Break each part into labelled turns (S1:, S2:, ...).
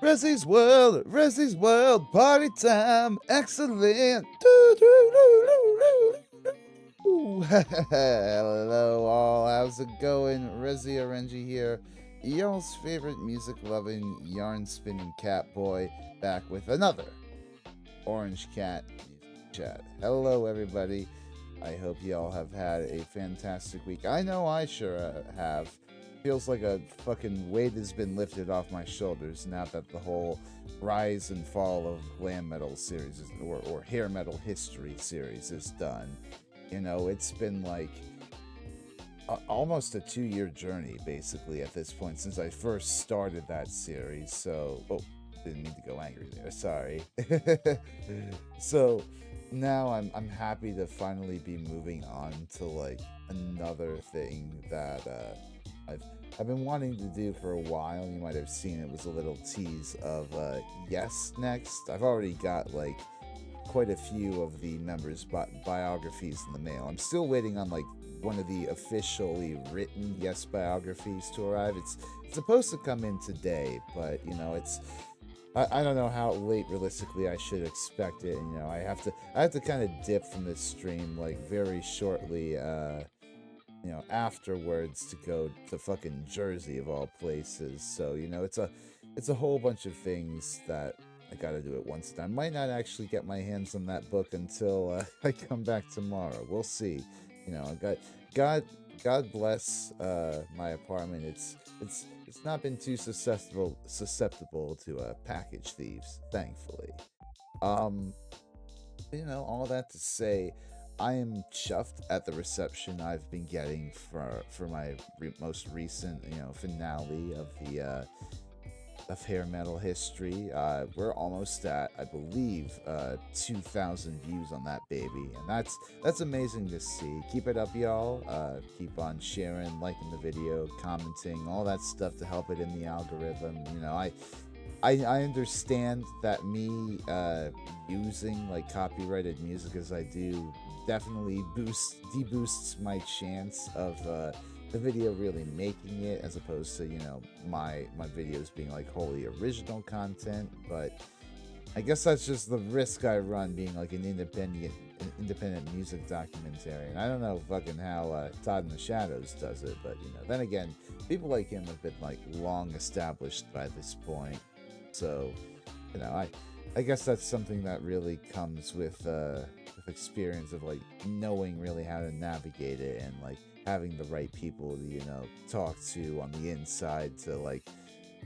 S1: Resi's World, party time, excellent. Doo, doo, doo, doo, doo, doo. Hello all, how's it going? Resi Orenji here, y'all's favorite music-loving, yarn-spinning cat boy, back with another Orange Cat Music Chat. Hello everybody, I hope y'all have had a fantastic week. I know I sure have. Feels like a fucking weight has been lifted off my shoulders now that the whole rise and fall of glam metal series or hair metal history series is done. You know, it's been like almost a 2-year journey basically at this point since I first started that series. So, didn't mean to go angry there. Sorry. So now I'm happy to finally be moving on to like another thing that I've been wanting to do for a while. You might have seen it was a little tease of Yes Next. I've already got like quite a few of the members' biographies in the mail. I'm still waiting on like one of the officially written Yes biographies to arrive. It's supposed to come in today, but you know I don't know how late realistically I should expect it. And, you know, I have to kind of dip from this stream like very shortly. You know, afterwards to go to fucking Jersey of all places. So, you know, it's a whole bunch of things that I gotta do at once. I might not actually get my hands on that book until I come back tomorrow. We'll see. You know, God bless my apartment. It's not been too susceptible to package thieves, thankfully. You know, all that to say, I am chuffed at the reception I've been getting for my most recent, you know, finale of the of hair metal history. We're almost at, I believe, 2,000 views on that baby, and that's amazing to see. Keep it up, y'all. Keep on sharing, liking the video, commenting, all that stuff to help it in the algorithm. You know, I understand that me using like copyrighted music as I do definitely deboosts my chance of the video really making it, as opposed to, you know, my videos being like wholly original content. But I guess that's just the risk I run being like an independent music documentary. And I don't know fucking how Todd in the Shadows does it, but you know, then again, people like him have been like long established by this point. So, you know, I guess that's something that really comes with experience of like knowing really how to navigate it and like having the right people to, you know, talk to on the inside to like,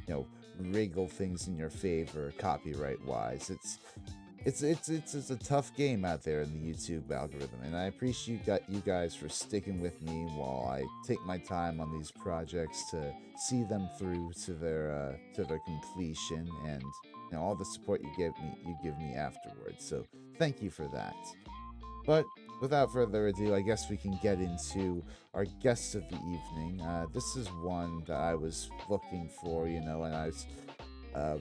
S1: you know, wriggle things in your favor copyright wise. It's a tough game out there in the YouTube algorithm, and I appreciate you guys for sticking with me while I take my time on these projects to see them through to their completion, and you know, all the support you give me afterwards. So thank you for that. But without further ado, I guess we can get into our guest of the evening. This is one that I was looking for, you know, and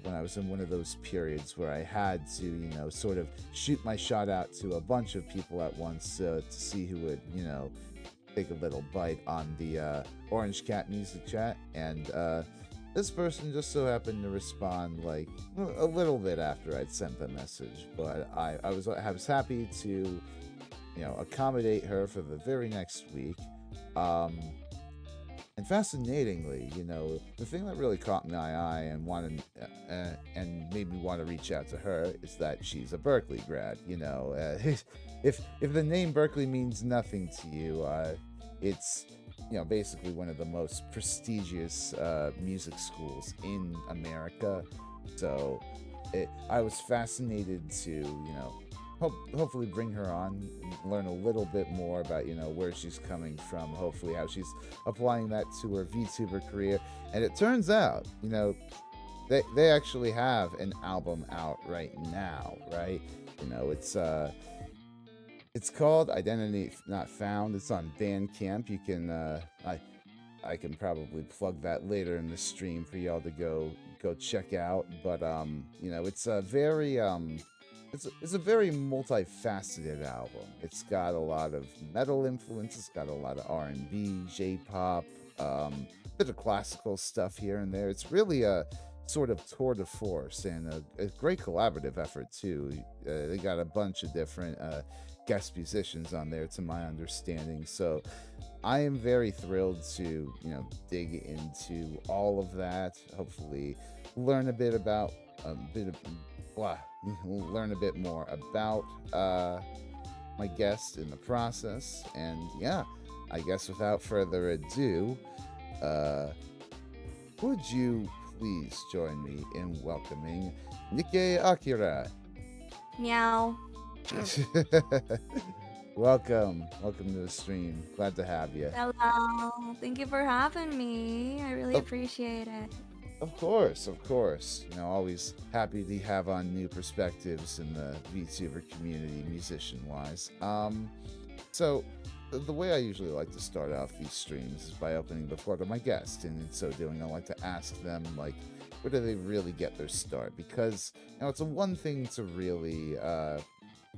S1: when I was in one of those periods where I had to, you know, sort of shoot my shot out to a bunch of people at once to see who would, you know, take a little bite on the Orange Cat Music Chat. And this person just so happened to respond like a little bit after I'd sent the message. But I was happy to, you know, accommodate her for the very next week. And fascinatingly, you know, the thing that really caught my eye and and made me want to reach out to her is that she's a Berklee grad. You know, if the name Berklee means nothing to you, it's, you know, basically one of the most prestigious music schools in America. So I was fascinated to, you know, hopefully bring her on, learn a little bit more about, you know, where she's coming from, hopefully how she's applying that to her VTuber career. And it turns out, you know, they actually have an album out right now, right? You know, it's called Identity Not Found. It's on Bandcamp. You can I can probably plug that later in the stream for y'all to go check out. But you know, it's a very it's a very multifaceted album. It's got a lot of metal influence. It's got a lot of R&B, J-pop, bit of classical stuff here and there. It's really a sort of tour de force and a great collaborative effort too. They got a bunch of different guest musicians on there, to my understanding. So I am very thrilled to dig into all of that. Hopefully, learn a bit about a bit of blah, learn a bit more about my guest in the process. And yeah, I guess without further ado, would you please join me in welcoming Nikei Akira?
S2: Meow.
S1: Welcome to the stream. Glad to have you.
S2: Hello. Thank you for having me. I really
S1: Oh,
S2: appreciate it.
S1: of course, of course. Always happy to have on new perspectives in the VTuber community, musician-wise. So the way I usually like to start off these streams is by opening the floor to my guest, and in so doing, I like to ask them, like, where do they really get their start? Because it's a one thing to really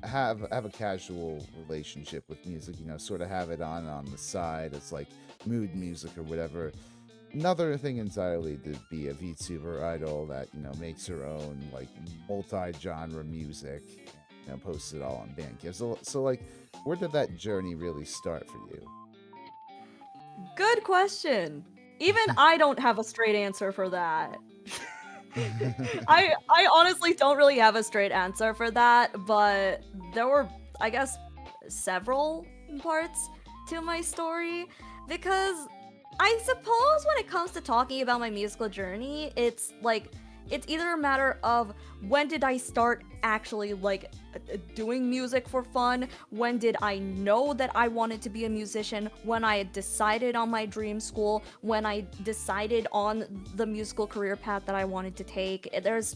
S1: have a casual relationship with music, sort of have it on the side as like mood music or whatever. Another thing entirely to be a VTuber idol that makes her own like multi-genre music, posts it all on Bandcamp. So like, where did that journey really start for you?
S2: Good question. Even I don't have a straight answer for that. I honestly don't really have a straight answer for that, but there were, I guess, several parts to my story, because I suppose when it comes to talking about my musical journey, it's either a matter of when did I start actually doing music for fun, when did I know that I wanted to be a musician, when I had decided on my dream school, when I decided on the musical career path that I wanted to take. There's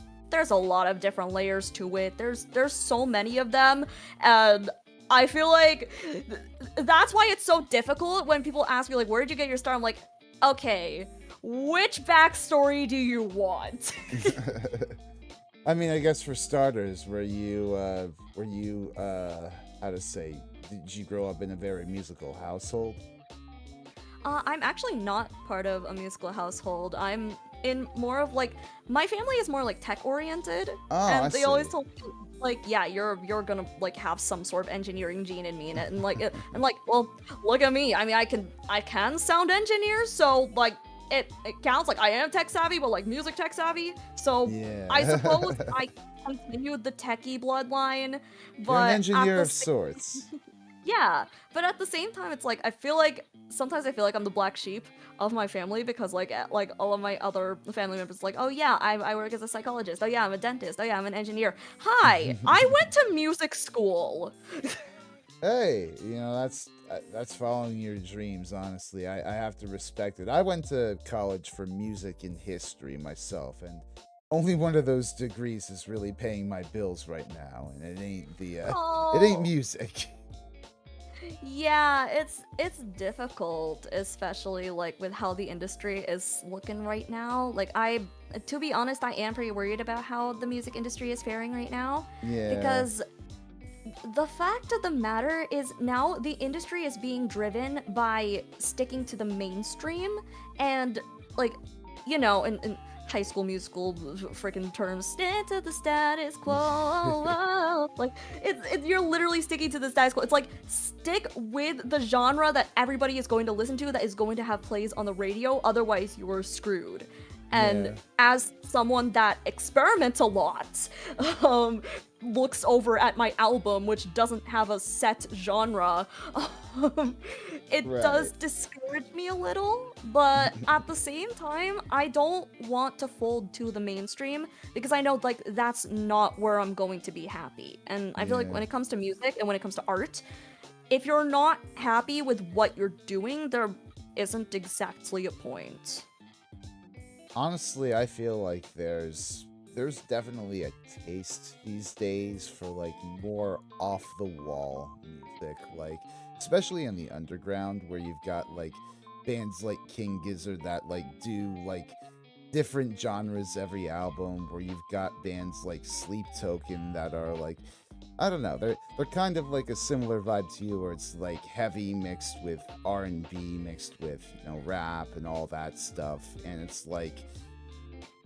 S2: a lot of different layers to it. There's so many of them, and I feel like that's why it's so difficult when people ask me, like, where did you get your start? I'm like, okay, which backstory do you want?
S1: I mean, I guess for starters, were you how to say, did you grow up in a very musical household?
S2: I'm actually not part of a musical household. I'm in more of my family is more tech oriented,
S1: Oh,
S2: and
S1: I
S2: they
S1: see.
S2: always told me yeah, you're gonna have some sort of engineering gene in me in it, and well, look at me. I mean, I can sound engineer, so it counts. I am tech savvy, but music tech savvy. So
S1: Yeah.
S2: I suppose I continued the techie bloodline,
S1: You're an
S2: but
S1: engineer of sorts.
S2: yeah, but at the same time, it's sometimes I feel like I'm the black sheep of my family, because all of my other family members oh yeah, I work as a psychologist. Oh yeah, I'm a dentist. Oh yeah, I'm an engineer. Hi, I went to music school.
S1: Hey, that's following your dreams. Honestly, I have to respect it. I went to college for music and history myself, and only one of those degrees is really paying my bills right now, and it ain't it ain't
S2: Oh.
S1: music.
S2: Yeah, it's difficult, especially with how the industry is looking right now. To be honest, I am pretty worried about how the music industry is faring right now,
S1: Yeah.
S2: because the fact of the matter is now the industry is being driven by sticking to the mainstream, and in High School Musical freaking terms, stick to the status quo. You're literally sticking to the status quo. It's stick with the genre that everybody is going to listen to, that is going to have plays on the radio, otherwise you are screwed. And
S1: Yeah.
S2: as someone that experiments a lot, looks over at my album, which doesn't have a set genre, it does
S1: Right.
S2: discourage me a little, but at the same time, I don't want to fold to the mainstream, because I know that's not where I'm going to be happy. And I feel like
S1: Yeah.
S2: when it comes to music and when it comes to art, if you're not happy with what you're doing, there isn't exactly a point.
S1: Honestly, I feel like there's definitely a taste these days for more off the wall music, especially in the underground, where you've got bands like King Gizzard that do different genres every album, where you've got bands like Sleep Token that are I don't know, they're kind of a similar vibe to you, where it's heavy mixed with R&B mixed with rap and all that stuff, and it's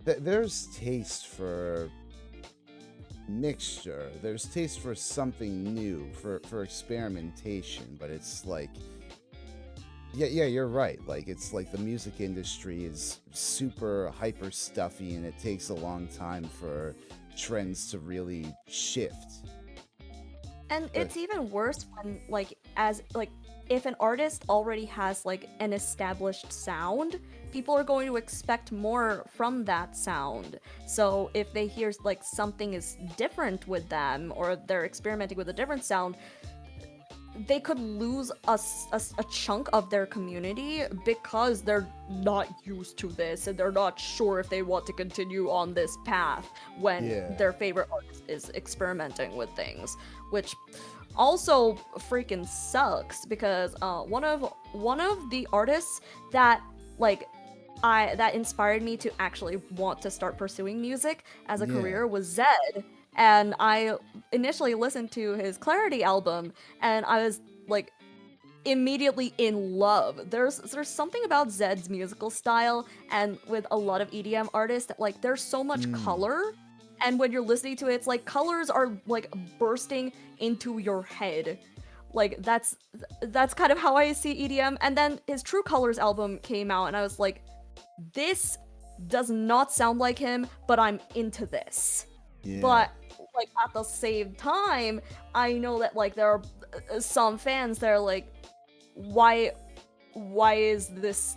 S1: there's taste for mixture. There's taste for something new, for experimentation, but it's like, yeah, you're right. Like, it's like the music industry is super hyper stuffy, and it takes a long time for trends to really shift.
S2: And
S1: But
S2: it's even worse when, like, as like if an artist already has like an established sound, people are going to expect more from that sound. So if they hear like something is different with them, or they're experimenting with a different sound, they could lose a chunk of their community because they're not used to this and they're not sure if they want to continue on this path when
S1: yeah,
S2: their favorite artist is experimenting with things, which also freaking sucks because one of the artists that like that inspired me to actually want to start pursuing music as a
S1: yeah.
S2: career was Zed. And I initially listened to his Clarity album, and I was like immediately in love. There's something about Zed's musical style, and with a lot of EDM artists, that like there's so much
S1: Mm,
S2: color, and when you're listening to it, it's like colors are like bursting into your head. Like that's kind of how I see EDM. And then his True Colors album came out, and I was like, this does not sound like him, but I'm into this.
S1: yeah.
S2: But like at the same time, I know that like there are some fans that are like, why why is this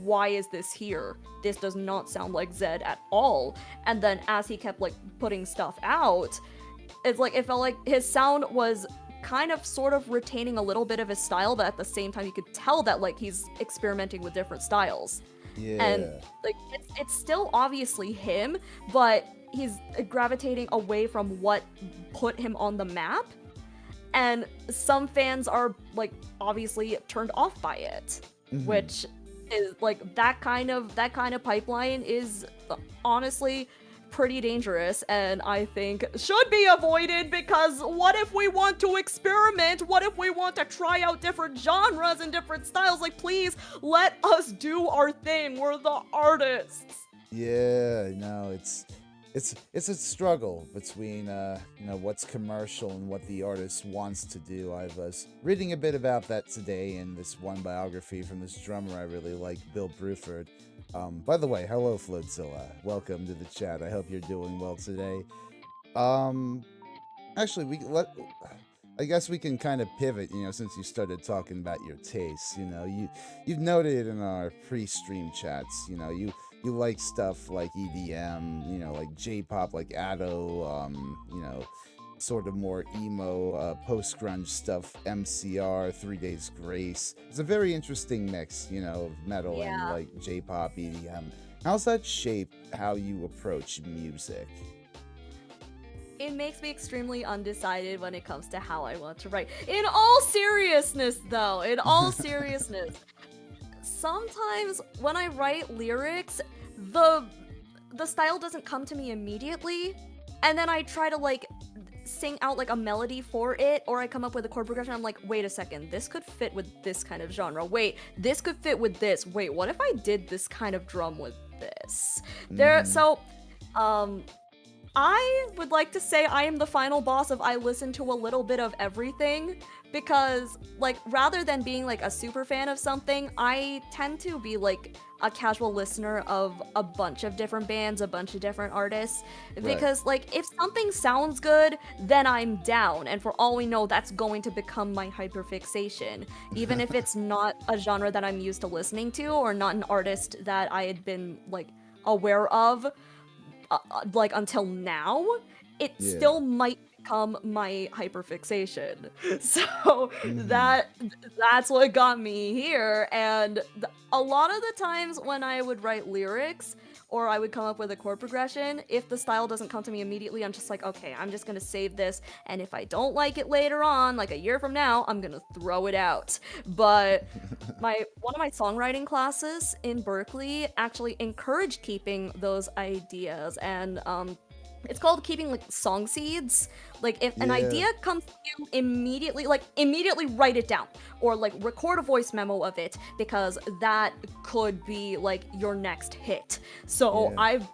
S2: why is this here? This does not sound like Zed at all. And then as he kept like putting stuff out, it's like it felt like his sound was kind of sort of retaining a little bit of his style, but at the same time you could tell that like he's experimenting with different styles. And
S1: Yeah.
S2: like it's still obviously him, but he's gravitating away from what put him on the map, and some fans are like obviously turned off by it,
S1: Hmm.
S2: which is like that kind of pipeline is honestly pretty dangerous, and I think should be avoided, because what if we want to experiment? What if we want to try out different genres and different styles? Like, please let us do our thing. We're the artists.
S1: Yeah, no, it's a struggle between what's commercial and what the artist wants to do. I was reading a bit about that today in this one biography from this drummer I really like, Bill Bruford. By the way, hello Floatzilla. Welcome to the chat. I hope you're doing well today. Um Actually, I guess we can kind of pivot, since you started talking about your tastes. You've noted in our pre-stream chats, you like stuff like EDM, like J-pop, like Ado, sort of more emo, post-grunge stuff, MCR, 3 Days Grace. It's a very interesting mix, of metal and
S2: Yeah.
S1: like J-pop, EDM. How's that shape how you approach music?
S2: It makes me extremely undecided when it comes to how I want to write. In all seriousness, though, in all seriousness, sometimes when I write lyrics, the style doesn't come to me immediately, and then I try to like sing out like a melody for it, or I come up with a chord progression. I'm like, wait a second, this could fit with this kind of genre. Wait, this could fit with this. Wait, what if I did this kind of drum with this? There,
S1: Mm-hmm.
S2: so, I would like to say I am the final boss of I listen to a little bit of everything, because like rather than being like a super fan of something, I tend to be like a casual listener of a bunch of different bands, a bunch of different artists,
S1: Right.
S2: because like if something sounds good, then I'm down, and for all we know that's going to become my hyperfixation, even if it's not a genre that I'm used to listening to, or not an artist that I had been like aware of like until now, it
S1: Yeah.
S2: still might become my hyperfixation. So
S1: Mm-hmm.
S2: that's what got me here. And a lot of the times when I would write lyrics or I would come up with a chord progression, if the style doesn't come to me immediately, I'm just like, okay, I'm just gonna save this, and if I don't like it later on, like a year from now, I'm gonna throw it out. But my one of my songwriting classes in Berklee actually encouraged keeping those ideas, and it's called keeping like song seeds. Like if an
S1: Yeah.
S2: idea comes to you immediately, like immediately write it down, or like record a voice memo of it, because that could be like your next hit. So
S1: Yeah.
S2: I've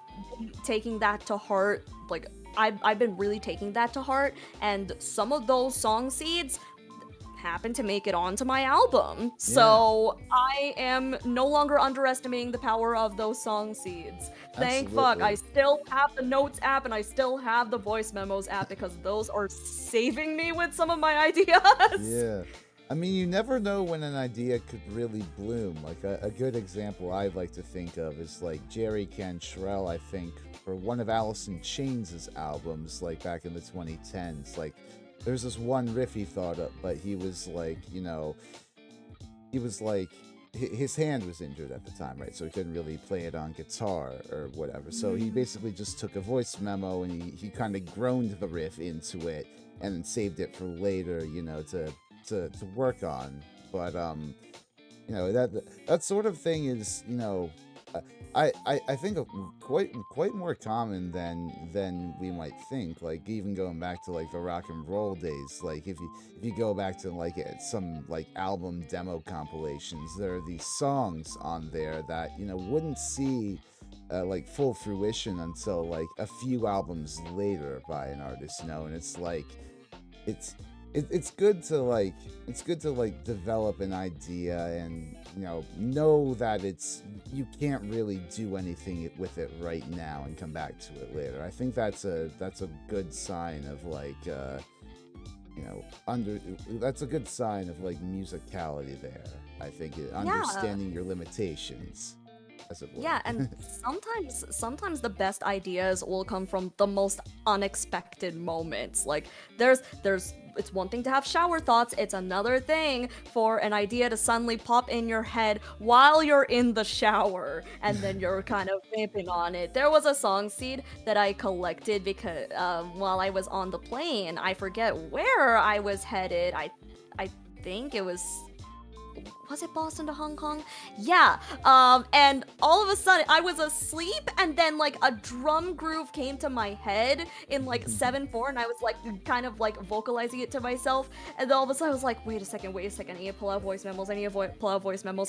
S2: taking that to heart. Like I've been really taking that to heart, and some of those song seeds happen to make it onto my album.
S1: Yeah,
S2: So I am no longer underestimating the power of those song seeds. Thank fuck, I
S1: absolutely.
S2: still have the Notes app and I still have the Voice Memos app because those are saving me with some of my ideas.
S1: Yeah. I mean, you never know when an idea could really bloom. Like a good example I'd like to think of is like Jerry Cantrell, I think, for one of Alice in Chains' albums, like back in the 2010s. Like, there's this one riff he thought up, but he was like, he was like, his hand was injured at the time, right? So he couldn't really play it on guitar or whatever. So he basically just took a voice memo and he kind of groaned the riff into it and then saved it for later, to work on. But that sort of thing is, I think quite more common than we might think. Like even going back to like the rock and roll days, like if you go back to like some like album demo compilations, there are these songs on there that wouldn't see like full fruition until like a few albums later by an artist, and it's like it's it's good to like develop an idea and know that you can't really do anything with it right now and come back to it later. I think that's a good sign of like that's a good sign of like musicality there. I think understanding your limitations, as it were.
S2: Yeah, and sometimes the best ideas will come from the most unexpected moments. Like there's it's one thing to have shower thoughts, it's another thing for an idea to suddenly pop in your head while you're in the shower and then you're kind of vamping on it. There was a song seed that I collected because while I was on the plane. I forget where I was headed. I think it was it Boston to Hong Kong? Yeah. And all of a sudden I was asleep and then like a drum groove came to my head in like 7/4 and I was like kind of like vocalizing it to myself, and then all of a sudden I was like, wait a second, I need to pull out voice memos,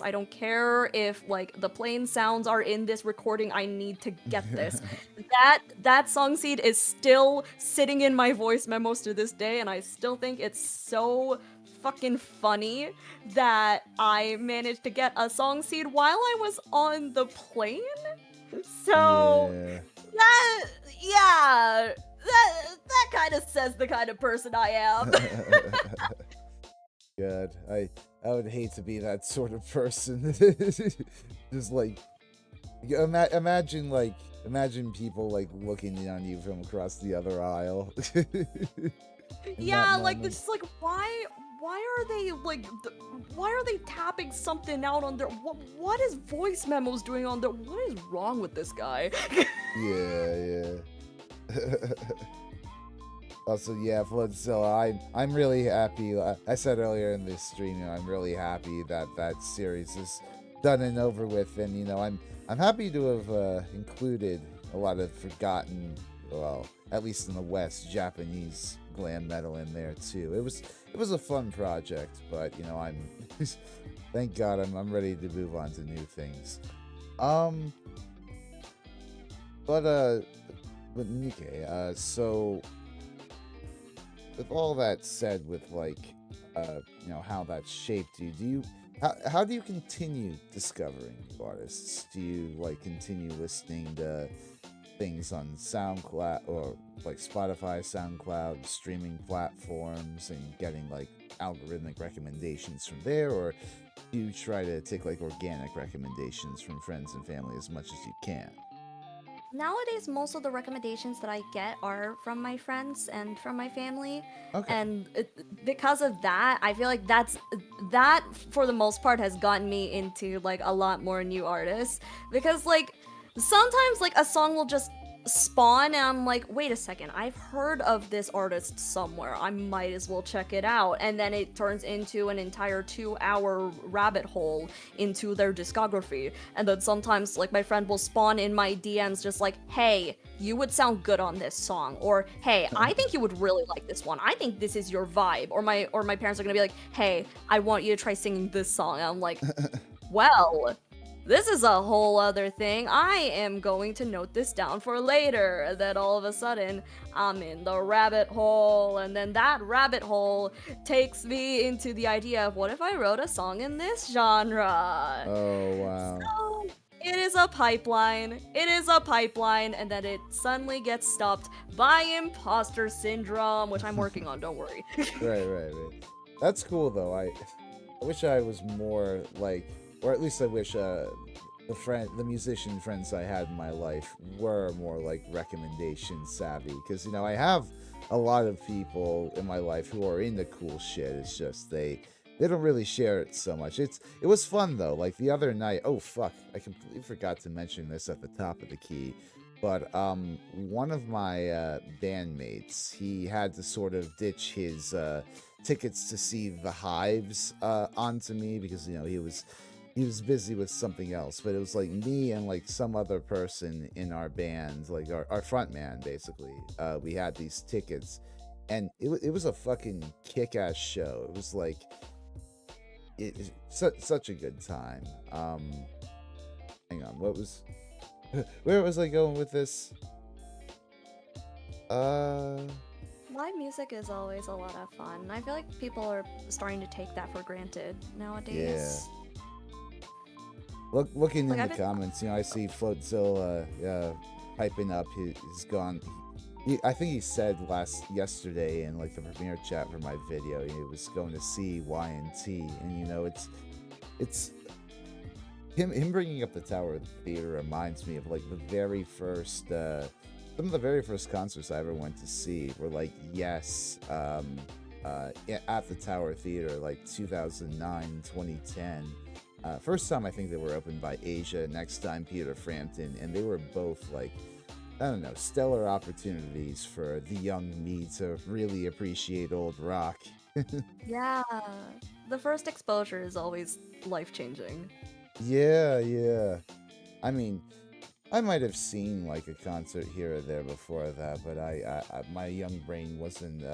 S2: I don't care if like the plain sounds are in this recording, I need to get this. That song seed is still sitting in my voice memos to this day, and I still think it's so fucking funny that I managed to get a song seed while I was on the plane. So that kind of says the kind of person I am.
S1: God, I would hate to be that sort of person. Just like imagine people like looking in on you from across the other aisle.
S2: Yeah, like it's just like why are they tapping something out on their what is voice memos doing on their, what is wrong with this guy?
S1: Yeah. Also, yeah, Floodzilla, I'm really happy. I said earlier in this stream, I'm really happy that series is done and over with, and I'm happy to have included a lot of forgotten, well, at least in the West, Japanese glam metal in there too. It was a fun project, but I'm thank God I'm ready to move on to new things. But Nikei, so with all that said, with like how that shaped you, how do you continue discovering new artists? Do you like continue listening to things on SoundCloud or like Spotify, SoundCloud, streaming platforms, and getting like algorithmic recommendations from there, or do you try to take like organic recommendations from friends and family as much as you can?
S2: Nowadays, most of the recommendations that I get are from my friends and from my family.
S1: Okay.
S2: And because of that, I feel like that for the most part has gotten me into like a lot more new artists. Because like sometimes like a song will just spawn and I'm like, wait a second, I've heard of this artist somewhere, I might as well check it out, and then it turns into an entire 2-hour rabbit hole into their discography. And then sometimes like my friend will spawn in my DMs just like, hey, you would sound good on this song, or hey, I think you would really like this one, I think this is your vibe, or my parents are gonna be like, hey, I want you to try singing this song, and I'm like, well, this is a whole other thing. I am going to note this down for later. That all of a sudden, I'm in the rabbit hole, and then that rabbit hole takes me into the idea of what if I wrote a song in this genre?
S1: Oh, wow.
S2: So it is a pipeline. It is a pipeline, and then it suddenly gets stopped by imposter syndrome, which I'm working on. Don't worry.
S1: Right. That's cool though. I wish I was more like, or at least I wish the musician friends I had in my life were more like recommendation savvy, because I have a lot of people in my life who are into cool shit. It's just they don't really share it so much. It was fun though. Like the other night, oh fuck, I completely forgot to mention this at the top of the key. But one of my bandmates, he had to sort of ditch his tickets to see the Hives onto me, because he was busy with something else. But it was like me and like some other person in our band, like our front man basically. We had these tickets, and it was a fucking kick-ass show. It was like such a good time. Hang on, where was I going with this?
S2: Live music is always a lot of fun. I feel like people are starting to take that for granted nowadays.
S1: Looking
S2: Like,
S1: in
S2: I've
S1: the
S2: been-
S1: comments, I see Floatzilla hyping up. He's gone. I think he said yesterday in like the premiere chat for my video, he was going to see Y&T, and it's him bringing up the Tower Theater reminds me of like the very first some of the very first concerts I ever went to see were like Yes at the Tower Theater, like 2009, 2010. First time I think they were opened by Asia, next time Peter Frampton, and they were both like, I don't know, stellar opportunities for the young me to really appreciate old rock.
S2: Yeah, the first exposure is always life-changing.
S1: Yeah. I mean, I might have seen like a concert here or there before that, but I my young brain wasn't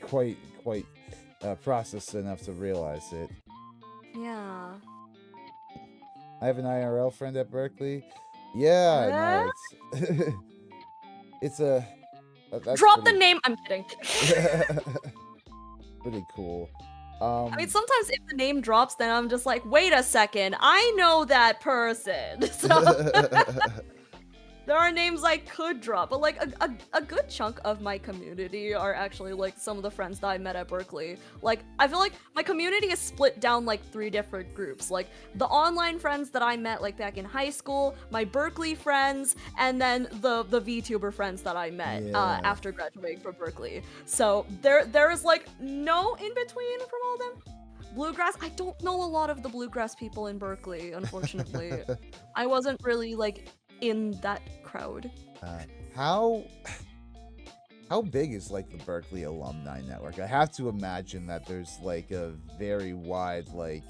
S1: quite processed enough to realize it.
S2: Yeah.
S1: I have an IRL friend at Berklee. Yeah, no, it's that's
S2: Drop the
S1: pretty,
S2: name. I'm kidding.
S1: pretty cool.
S2: I mean, sometimes if the name drops, then I'm just like, wait a second, I know that person. So there are names I could drop, but like a good chunk of my community are actually like some of the friends that I met at Berklee. Like, I feel like my community is split down like 3 different groups. Like the online friends that I met like back in high school, my Berklee friends, and then the VTuber friends that I met
S1: Yeah.
S2: after graduating from Berklee. So there is like no in between from all of them. Bluegrass, I don't know a lot of the bluegrass people in Berklee, unfortunately. I wasn't really like in that crowd.
S1: How big is like the Berklee alumni network? I have to imagine that there's like a very wide like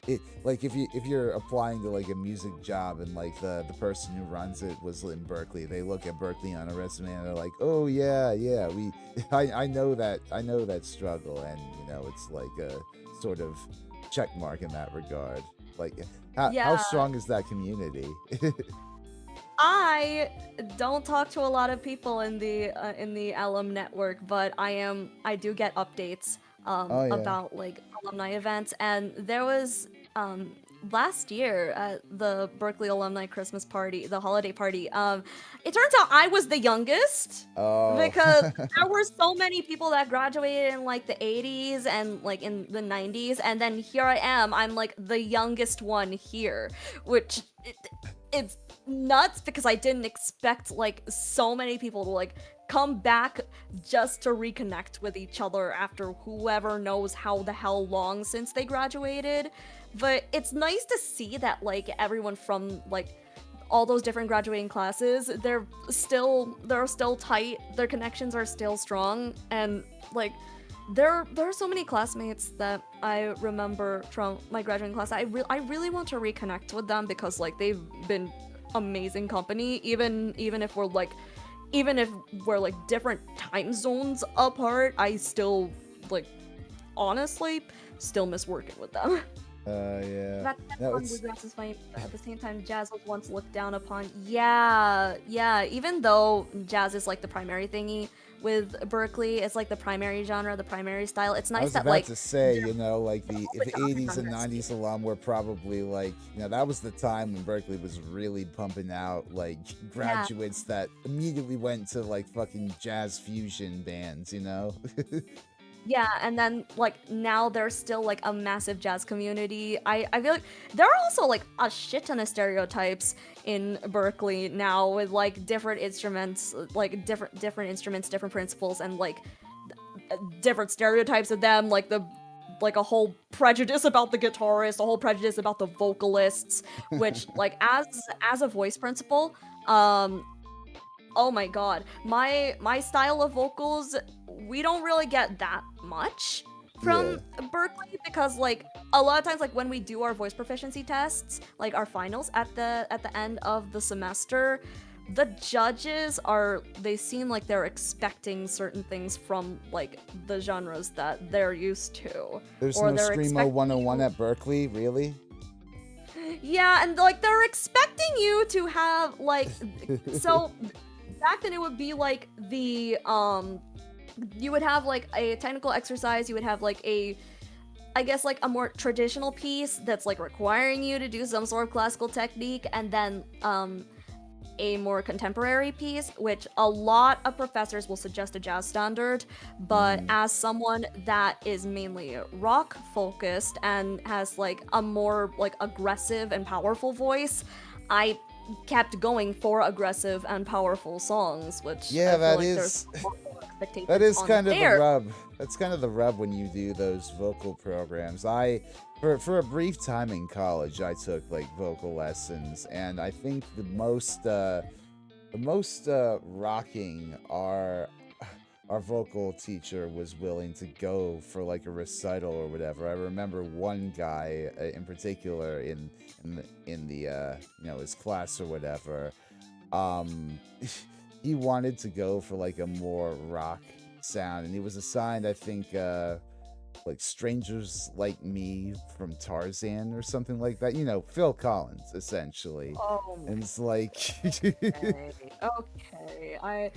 S1: if you're applying to like a music job and like the person who runs it was in Berklee, they look at Berklee on a resume and they're like, oh yeah, I know that struggle, and it's like a sort of check mark in that regard. Like how
S2: Yeah.
S1: strong is that community?
S2: I don't talk to a lot of people in the alum network, but I do get updates
S1: Oh, yeah.
S2: about like alumni events, and there was last year at the Berklee alumni Christmas party, the holiday party. It turns out I was the youngest.
S1: Oh.
S2: Because there were so many people that graduated in like the 80s and like in the 90s, and then here I am, I'm like the youngest one here, which it's nuts because I didn't expect like so many people to like come back just to reconnect with each other after whoever knows how the hell long since they graduated. But it's nice to see that like everyone from like all those different graduating classes, they're still tight, their connections are still strong, and like there are so many classmates that I remember from my graduating class. I really want to reconnect with them because like they've been amazing company, even if we're like different time zones apart. I still like honestly still miss working with them.
S1: Yeah.
S2: That
S1: No,
S2: one regrets is funny, but at the same time, jazz was once looked down upon. Yeah, yeah. Even though jazz is like the primary thingy with Berklee, it's like the primary genre, the primary style. It's
S1: I
S2: nice
S1: was
S2: that
S1: about
S2: like
S1: to say,
S2: there
S1: like
S2: all
S1: the
S2: the genre
S1: 80s and
S2: genres.
S1: 90s alum were probably like, that was the time when Berkeley was really pumping out like
S2: Yeah,
S1: graduates that immediately went to like fucking jazz fusion bands,
S2: yeah, and then like now there's still like a massive jazz community. I feel like there are also like a shit ton of stereotypes in Berkeley now with like different instruments, like different instruments, different principles, and like different stereotypes of them, like a whole prejudice about the guitarist, a whole prejudice about the vocalists, which like as a voice principal, um oh my god, my style of vocals, we don't really get that much
S1: Yeah.
S2: from Berkeley because like a lot of times like when we do our voice proficiency tests, like our finals at the end of the semester, the judges are they seem like they're expecting certain things from like the genres that they're used to,
S1: There's
S2: or
S1: no
S2: they're
S1: Screamo
S2: expecting
S1: 101
S2: you,
S1: at Berkeley, really?
S2: yeah, and like they're expecting you to have like so back then it would be like the you would have like a technical exercise, you would have like a I guess like a more traditional piece that's like requiring you to do some sort of classical technique, and then a more contemporary piece, which a lot of professors will suggest a jazz standard, but
S1: Mm.
S2: as someone that is mainly rock focused and has like a more like aggressive and powerful voice, I kept going for aggressive and powerful songs, which
S1: Yeah,
S2: I feel
S1: that
S2: like there's
S1: is
S2: a lot more
S1: that
S2: expectations
S1: is
S2: on
S1: kind of the
S2: there.
S1: rub. That's kind of the rub when you do those vocal programs. For a brief time in college, I took like vocal lessons, and I think the most rocking our vocal teacher was willing to go for like a recital or whatever. I remember one guy in particular in the his class or whatever. Um, he wanted to go for like a more rock sound, and he was assigned, I think, like Strangers Like Me from Tarzan or something like that. Phil Collins, essentially.
S2: Oh
S1: And it's like,
S2: Okay, okay,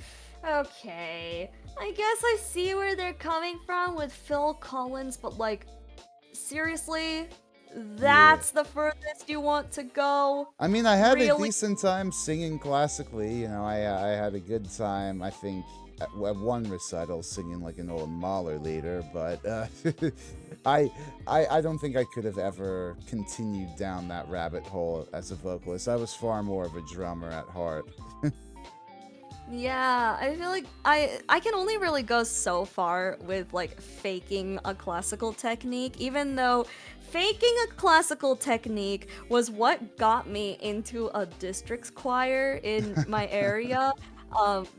S2: okay. I guess I see where they're coming from with Phil Collins, but like, seriously?
S1: yeah.
S2: That's the furthest you want to go?
S1: I mean, I had a
S2: Really?
S1: decent time singing classically. I had a good time. I think at one recital singing like an old Mahler leader, but I don't think I could have ever continued down that rabbit hole as a vocalist. I was far more of a drummer at heart.
S2: Yeah, I feel like I can only really go so far with like faking a classical technique, even though faking a classical technique was what got me into a districts choir in my area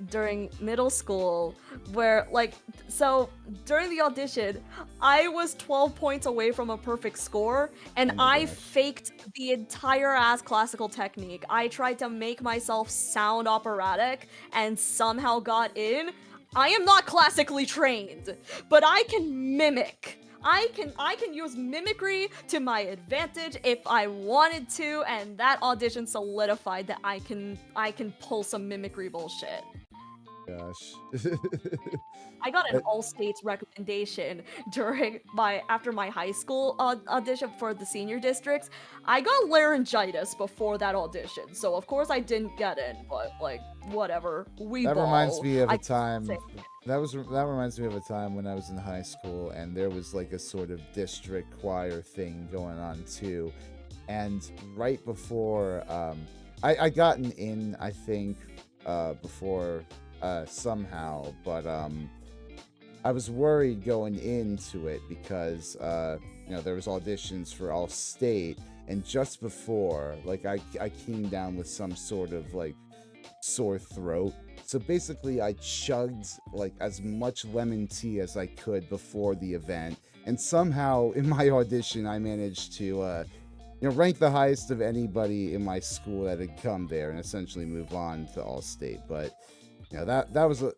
S2: during middle school, where like so during the audition I was 12 points away from a perfect score, and
S1: Oh my
S2: I
S1: gosh.
S2: faked the entire ass classical technique. I tried to make myself sound operatic and somehow got in. I am not classically trained, but I can mimic. I can use mimicry to my advantage if I wanted to, and that audition solidified that I can pull some mimicry bullshit.
S1: Gosh.
S2: I got an
S1: Uh,
S2: all states recommendation during my after my high school audition for the senior districts. I got laryngitis before that audition, so of course I didn't get in. But like, whatever, we
S1: That reminds
S2: ball.
S1: me of
S2: I
S1: a
S2: can
S1: time.
S2: say
S1: That reminds me of a time when I was in high school, and there was like a sort of district choir thing going on too. And right before, I gotten in, I think, before somehow, but I was worried going into it because there was auditions for all state, and just before, like I came down with some sort of like sore throat. So basically, I chugged like as much lemon tea as I could before the event, and somehow in my audition, I managed to rank the highest of anybody in my school that had come there, and essentially move on to all state. But Yeah, that was a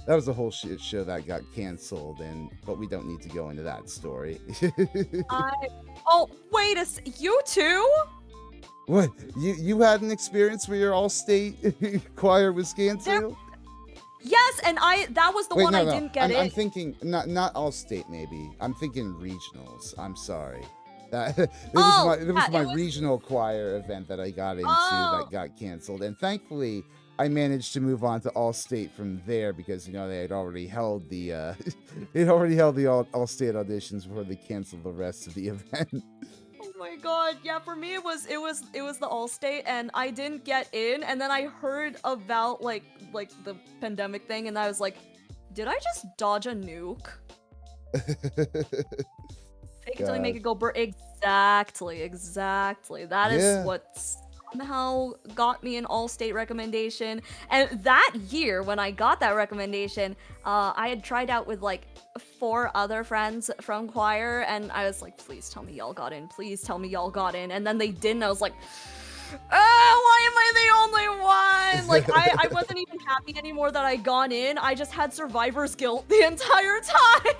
S1: that was a whole shit show that got canceled, but we don't need to go into that story.
S2: I oh wait you too?
S1: What, you had an experience where your all-state choir was
S2: There
S1: canceled?
S2: yes, and that was the
S1: Wait,
S2: one
S1: no,
S2: I
S1: no.
S2: didn't get
S1: I'm
S2: in.
S1: thinking not all-state maybe. I'm thinking regionals. I'm sorry. That it
S2: Oh,
S1: was
S2: yeah,
S1: my
S2: it was
S1: regional choir event that I got into that
S2: oh.
S1: got canceled, and thankfully I managed to move on to all-state from there because they had already held the they'd already held the all-state auditions before they canceled the rest of the event.
S2: Oh my god, yeah, for me it was the Allstate and I didn't get in and then I heard about like the pandemic thing and I was like, did I just dodge a nuke? Fake it till you make
S1: God.
S2: it go exactly, exactly. That is
S1: Yeah.
S2: what somehow got me an all-state recommendation. And that year, when I got that recommendation, I had tried out with like 4 other friends from choir, and I was like, please tell me y'all got in. Please tell me y'all got in. And then they didn't. I was like, why am I the only one? Like, I wasn't even happy anymore that I got in. I just had survivor's guilt the entire time.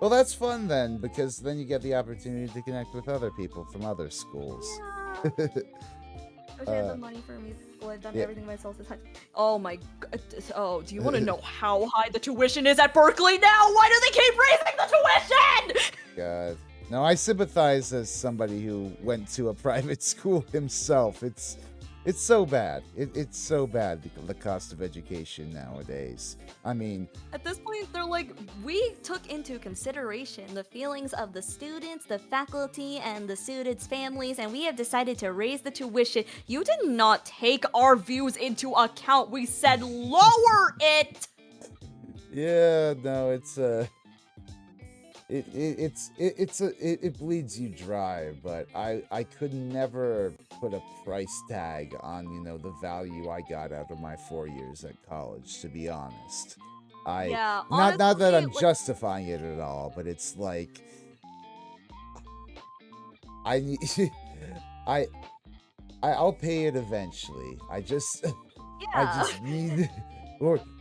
S1: Well, that's fun then, because then you get the opportunity to connect with other people from other schools.
S2: Yeah. I wish I had the money for a music school. I've done
S1: Yeah.
S2: everything myself this time. Oh my god. Oh, do you want to know how high the tuition is at Berklee now? Why do they keep raising the tuition?
S1: God. Now, I sympathize as somebody who went to a private school himself. It's so bad. It's so bad, the cost of education nowadays. I mean,
S2: At this point, they're like, we took into consideration the feelings of the students, the faculty, and the students' families, and we have decided to raise the tuition. You did not take our views into account. We said lower it.
S1: yeah, no, it bleeds you dry, but I could never put a price tag on the value I got out of my 4 years at college, to be honest.
S2: Yeah,
S1: Not that I'm
S2: honestly,
S1: justifying it at all, but it's like I need I I'll pay it eventually. I just
S2: yeah.
S1: need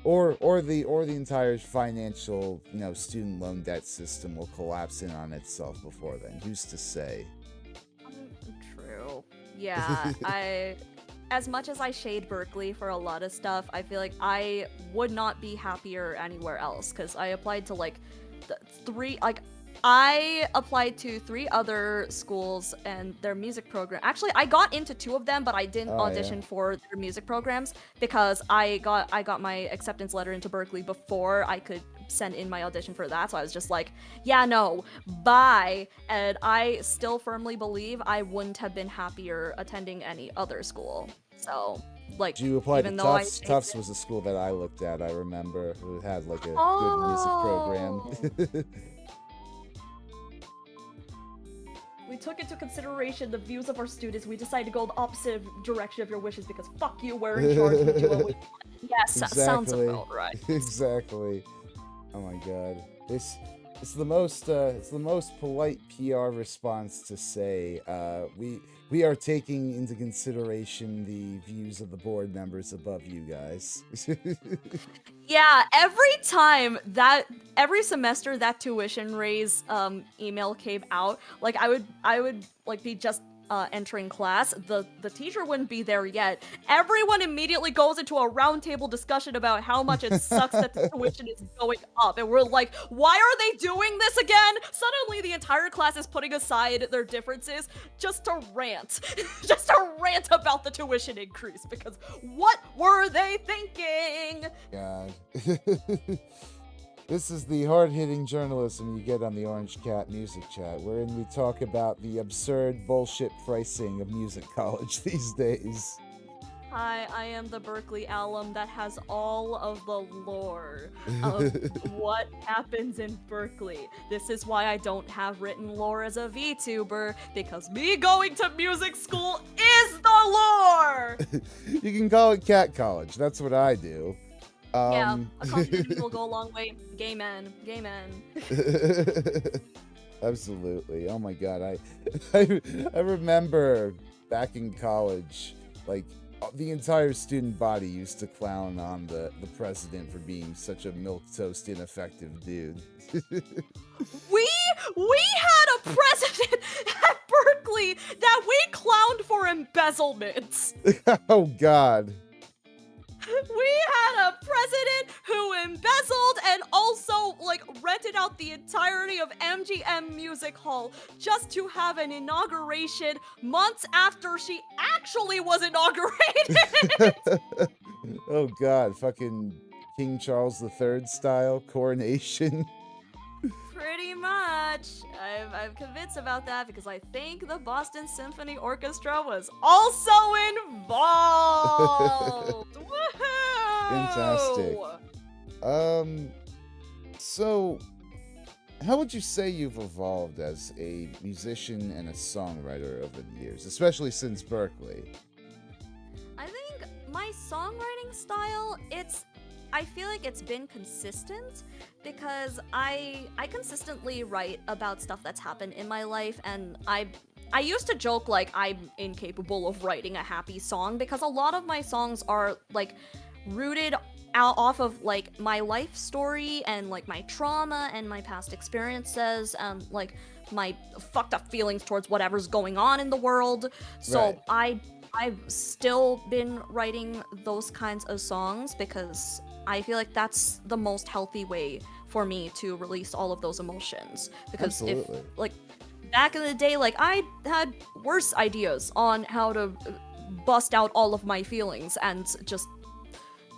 S1: or the entire financial, student loan debt system will collapse in on itself before then. Who's to say?
S2: True. Yeah, as much as I shade Berklee for a lot of stuff, I feel like I would not be happier anywhere else because I applied to like I applied to 3 other schools and their music program. Actually, I got into 2 of them, but I didn't
S1: Oh yeah.
S2: audition for their music programs because I got my acceptance letter into Berklee before I could send in my audition for that. So I was just like, yeah, no, bye. And I still firmly believe I wouldn't have been happier attending any other school. So, like,
S1: Did you apply to
S2: even though I
S1: Tufts?
S2: shade
S1: Tufts
S2: it.
S1: was a school that I looked at. I remember who had like a
S2: Oh.
S1: good music program.
S2: We took into consideration the views of our students. We decided to go the opposite direction of your wishes because fuck you, we're in charge. We do what we want. Yes, that sounds
S1: Exactly.
S2: about right.
S1: Exactly. Oh my god. It's the most polite PR response to say we are taking into consideration the views of the board members above you guys.
S2: Yeah, every semester that tuition raise email came out, like I would like be just entering class. The teacher wouldn't be there yet. Everyone immediately goes into a roundtable discussion about how much it sucks that the tuition is going up, and we're like, why are they doing this again? Suddenly, the entire class is putting aside their differences just to rant, just to rant about the tuition increase. Because what were they thinking?
S1: God. This is the hard-hitting journalism you get on the Orange Cat Music Chat, wherein we talk about the absurd bullshit pricing of music college these days.
S2: Hi, I am the Berklee alum that has all of the lore of what happens in Berklee. This is why I don't have written lore as a VTuber, because me going to music school is the lore!
S1: You can call it Cat College. That's what I do.
S2: Yeah, a compliment will go a long way. Gay men, gay men.
S1: Absolutely. Oh my god, I remember back in college, like the entire student body used to clown on the president for being such a milquetoast ineffective dude.
S2: We had a president at Berklee that we clowned for embezzlements.
S1: Oh God.
S2: We had a president who embezzled and also like rented out the entirety of MGM Music Hall just to have an inauguration months after she actually was inaugurated.
S1: Oh God, fucking King Charles III style coronation.
S2: Pretty much. I'm convinced about that because I think the Boston Symphony Orchestra was also involved. Woohoo!
S1: Fantastic. So how would you say you've evolved as a musician and a songwriter over the years, especially since Berklee?
S2: I think my songwriting style, I feel like it's been consistent because I consistently write about stuff that's happened in my life, and I used to joke like I'm incapable of writing a happy song because a lot of my songs are like rooted out off of like my life story and like my trauma and my past experiences and like my fucked up feelings towards whatever's going on in the world. So
S1: Right.
S2: I've still been writing those kinds of songs because I feel like that's the most healthy way for me to release all of those emotions. Because
S1: Absolutely.
S2: if, like, back in the day, like, I had worse ideas on how to bust out all of my feelings and just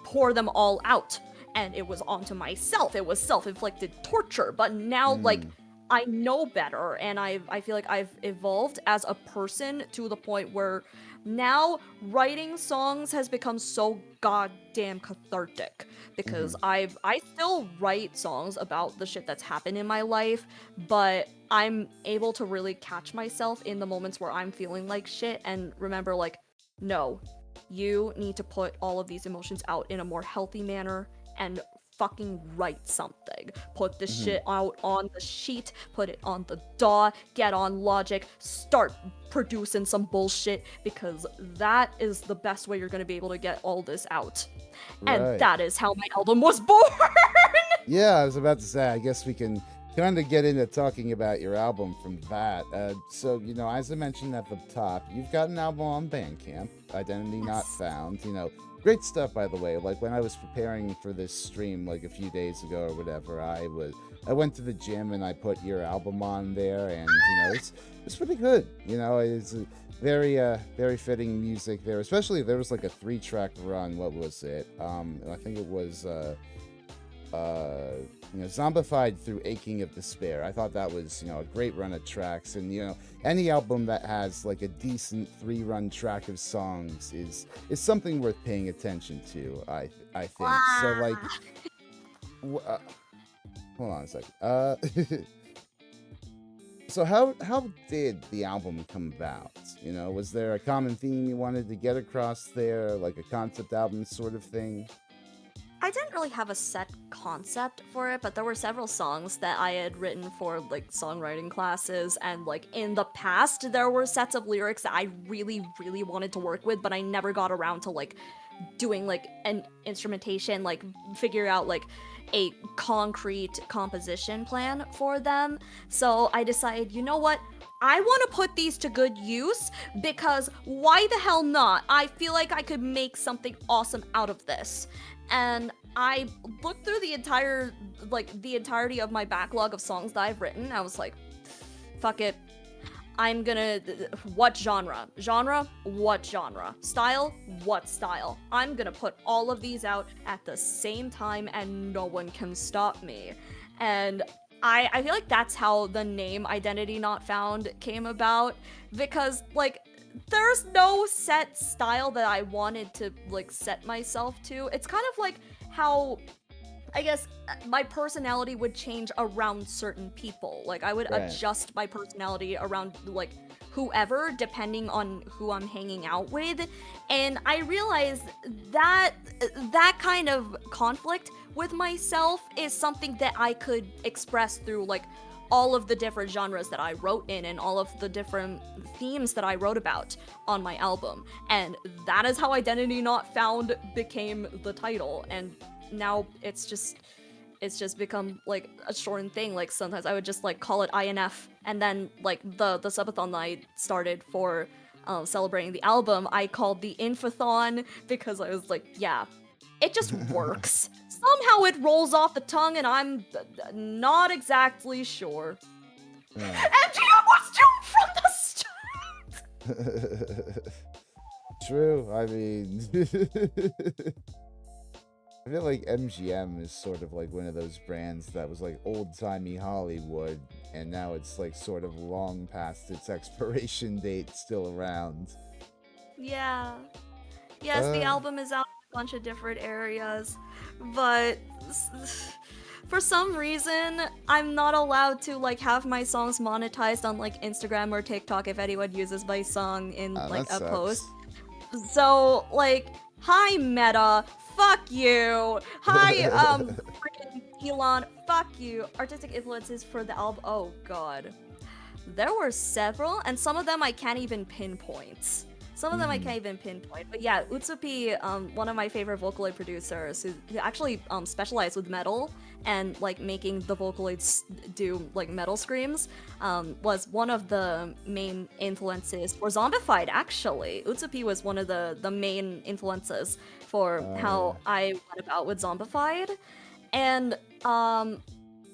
S2: pour them all out. And it was onto myself. It was self-inflicted torture. But now, like, I know better, and I feel like I've evolved as a person to the point where now writing songs has become so goddamn cathartic because I still write songs about the shit that's happened in my life, but I'm able to really catch myself in the moments where I'm feeling like shit and remember like, no, you need to put all of these emotions out in a more healthy manner and fucking write something. Put the shit out on the sheet, put it on the DAW, get on Logic, start producing some bullshit because that is the best way you're gonna be able to get all this out. And
S1: Right.
S2: that is how my album was born!
S1: Yeah, I was about to say, I guess we can kind of get into talking about your album from that. So, you know, as I mentioned at the top, you've got an album on Bandcamp, Identity Not Found, you know, great stuff, by the way. Like, when I was preparing for this stream, like, a few days ago or whatever, I went to the gym and I put your album on there, and, you know, it's pretty good. You know, it's very, very fitting music there, especially there was, like, a 3-track run. What was it? I think it was, you know, Zombified Through Aching of Despair. I thought that was, you know, a great run of tracks, and, you know, any album that has like a decent 3-run track of songs is something worth paying attention to. I think so. Like, hold on a second. So how did the album come about? You know, was there a common theme you wanted to get across there, like a concept album sort of thing?
S2: I didn't really have a set concept for it, but there were several songs that I had written for like songwriting classes, and like in the past there were sets of lyrics that I really, really wanted to work with, but I never got around to like doing like an instrumentation, like figure out like a concrete composition plan for them. So I decided, you know what? I want to put these to good use because why the hell not? I feel like I could make something awesome out of this. And I looked through the entirety of my backlog of songs that I've written. I was like, fuck it. I'm gonna, what genre? Genre? What genre? Style? What style? I'm gonna put all of these out at the same time and no one can stop me. And I feel like that's how the name Identity Not Found came about, because like there's no set style that I wanted to like set myself to. It's kind of like how I guess my personality would change around certain people. Like I would adjust my personality around like whoever depending on who I'm hanging out with. And I realized that that kind of conflict with myself is something that I could express through like all of the different genres that I wrote in and all of the different themes that I wrote about on my album. And that is how Identity Not Found became the title. And now it's just become like a shortened thing. Like sometimes I would just like call it INF, and then like the subathon that I started for celebrating the album, I called the Infathon because I was like, yeah, it just works. Somehow it rolls off the tongue, and I'm not exactly sure. MGM was doomed from the start.
S1: True. I mean, I feel like MGM is sort of like one of those brands that was like old-timey Hollywood, and now it's like sort of long past its expiration date, still around.
S2: Yeah. Yes, the album is out in a bunch of different areas, but for some reason, I'm not allowed to like have my songs monetized on like Instagram or TikTok if anyone uses my song in like a post. So like, hi Meta, fuck you. Hi freaking Elon, fuck you. Artistic influences for the album. Oh god. There were several, and some of them I can't even pinpoint. But yeah, Utsupi, one of my favorite Vocaloid producers, who actually specialized with metal and like making the Vocaloids do like metal screams, was one of the main influences for Zombified. Actually, Utsupi was one of the main influences for how I went about with Zombified, and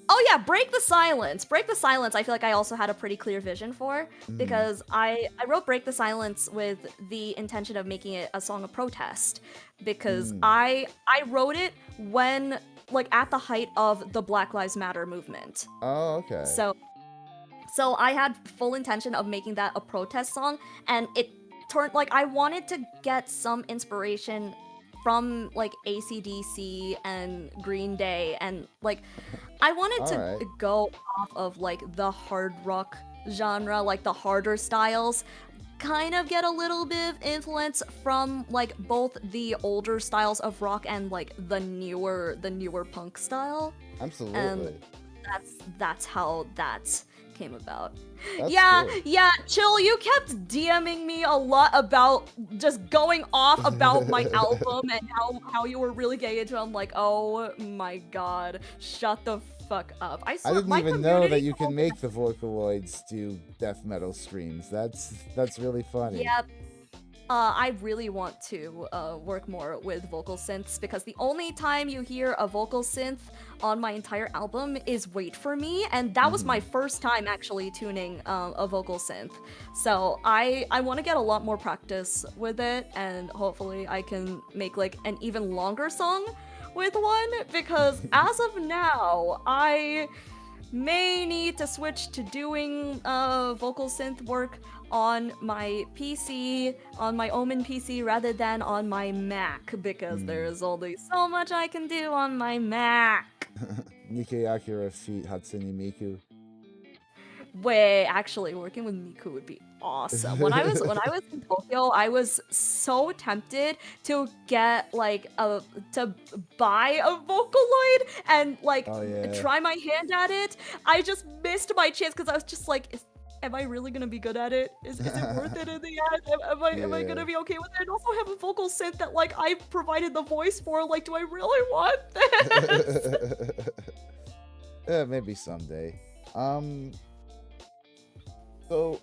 S2: oh yeah, Break the Silence. Break the Silence, I feel like I also had a pretty clear vision for, because I wrote Break the Silence with the intention of making it a song of protest, because I wrote it when, like, at the height of the Black Lives Matter movement.
S1: Oh, okay.
S2: So I had full intention of making that a protest song, and it turned, like, I wanted to get some inspiration from like AC/DC and Green Day, and like I wanted to go off of like the hard rock genre, like the harder styles, kind of get a little bit of influence from like both the older styles of rock and like the newer punk style.
S1: Absolutely.
S2: And that's how that came about.
S1: That's
S2: yeah,
S1: cool.
S2: yeah, Chill, you kept DMing me a lot about just going off about my album and how you were really getting into it. I'm like, oh my god, shut the fuck up. I
S1: didn't even know that you can make the Vocaloids do death metal screams. That's really funny.
S2: Yep. I really want to work more with vocal synths, because the only time you hear a vocal synth on my entire album is Wait For Me, and that was my first time actually tuning a vocal synth. So I want to get a lot more practice with it, and hopefully I can make like an even longer song with one, because as of now, I may need to switch to doing vocal synth work on my PC, on my Omen PC, rather than on my Mac, because there's only so much I can do on my Mac.
S1: Nikei Akira feat Hatsune Miku.
S2: Wait, actually, working with Miku would be awesome. When I was in Tokyo, I was so tempted to get like to buy a Vocaloid and like try my hand at it. I just missed my chance because I was just like, am I really gonna be good at it? Is it worth it in the end? Am I gonna be okay with it? And also have a vocal synth that like I provided the voice for. Like, do I really want this?
S1: Yeah, maybe someday. So,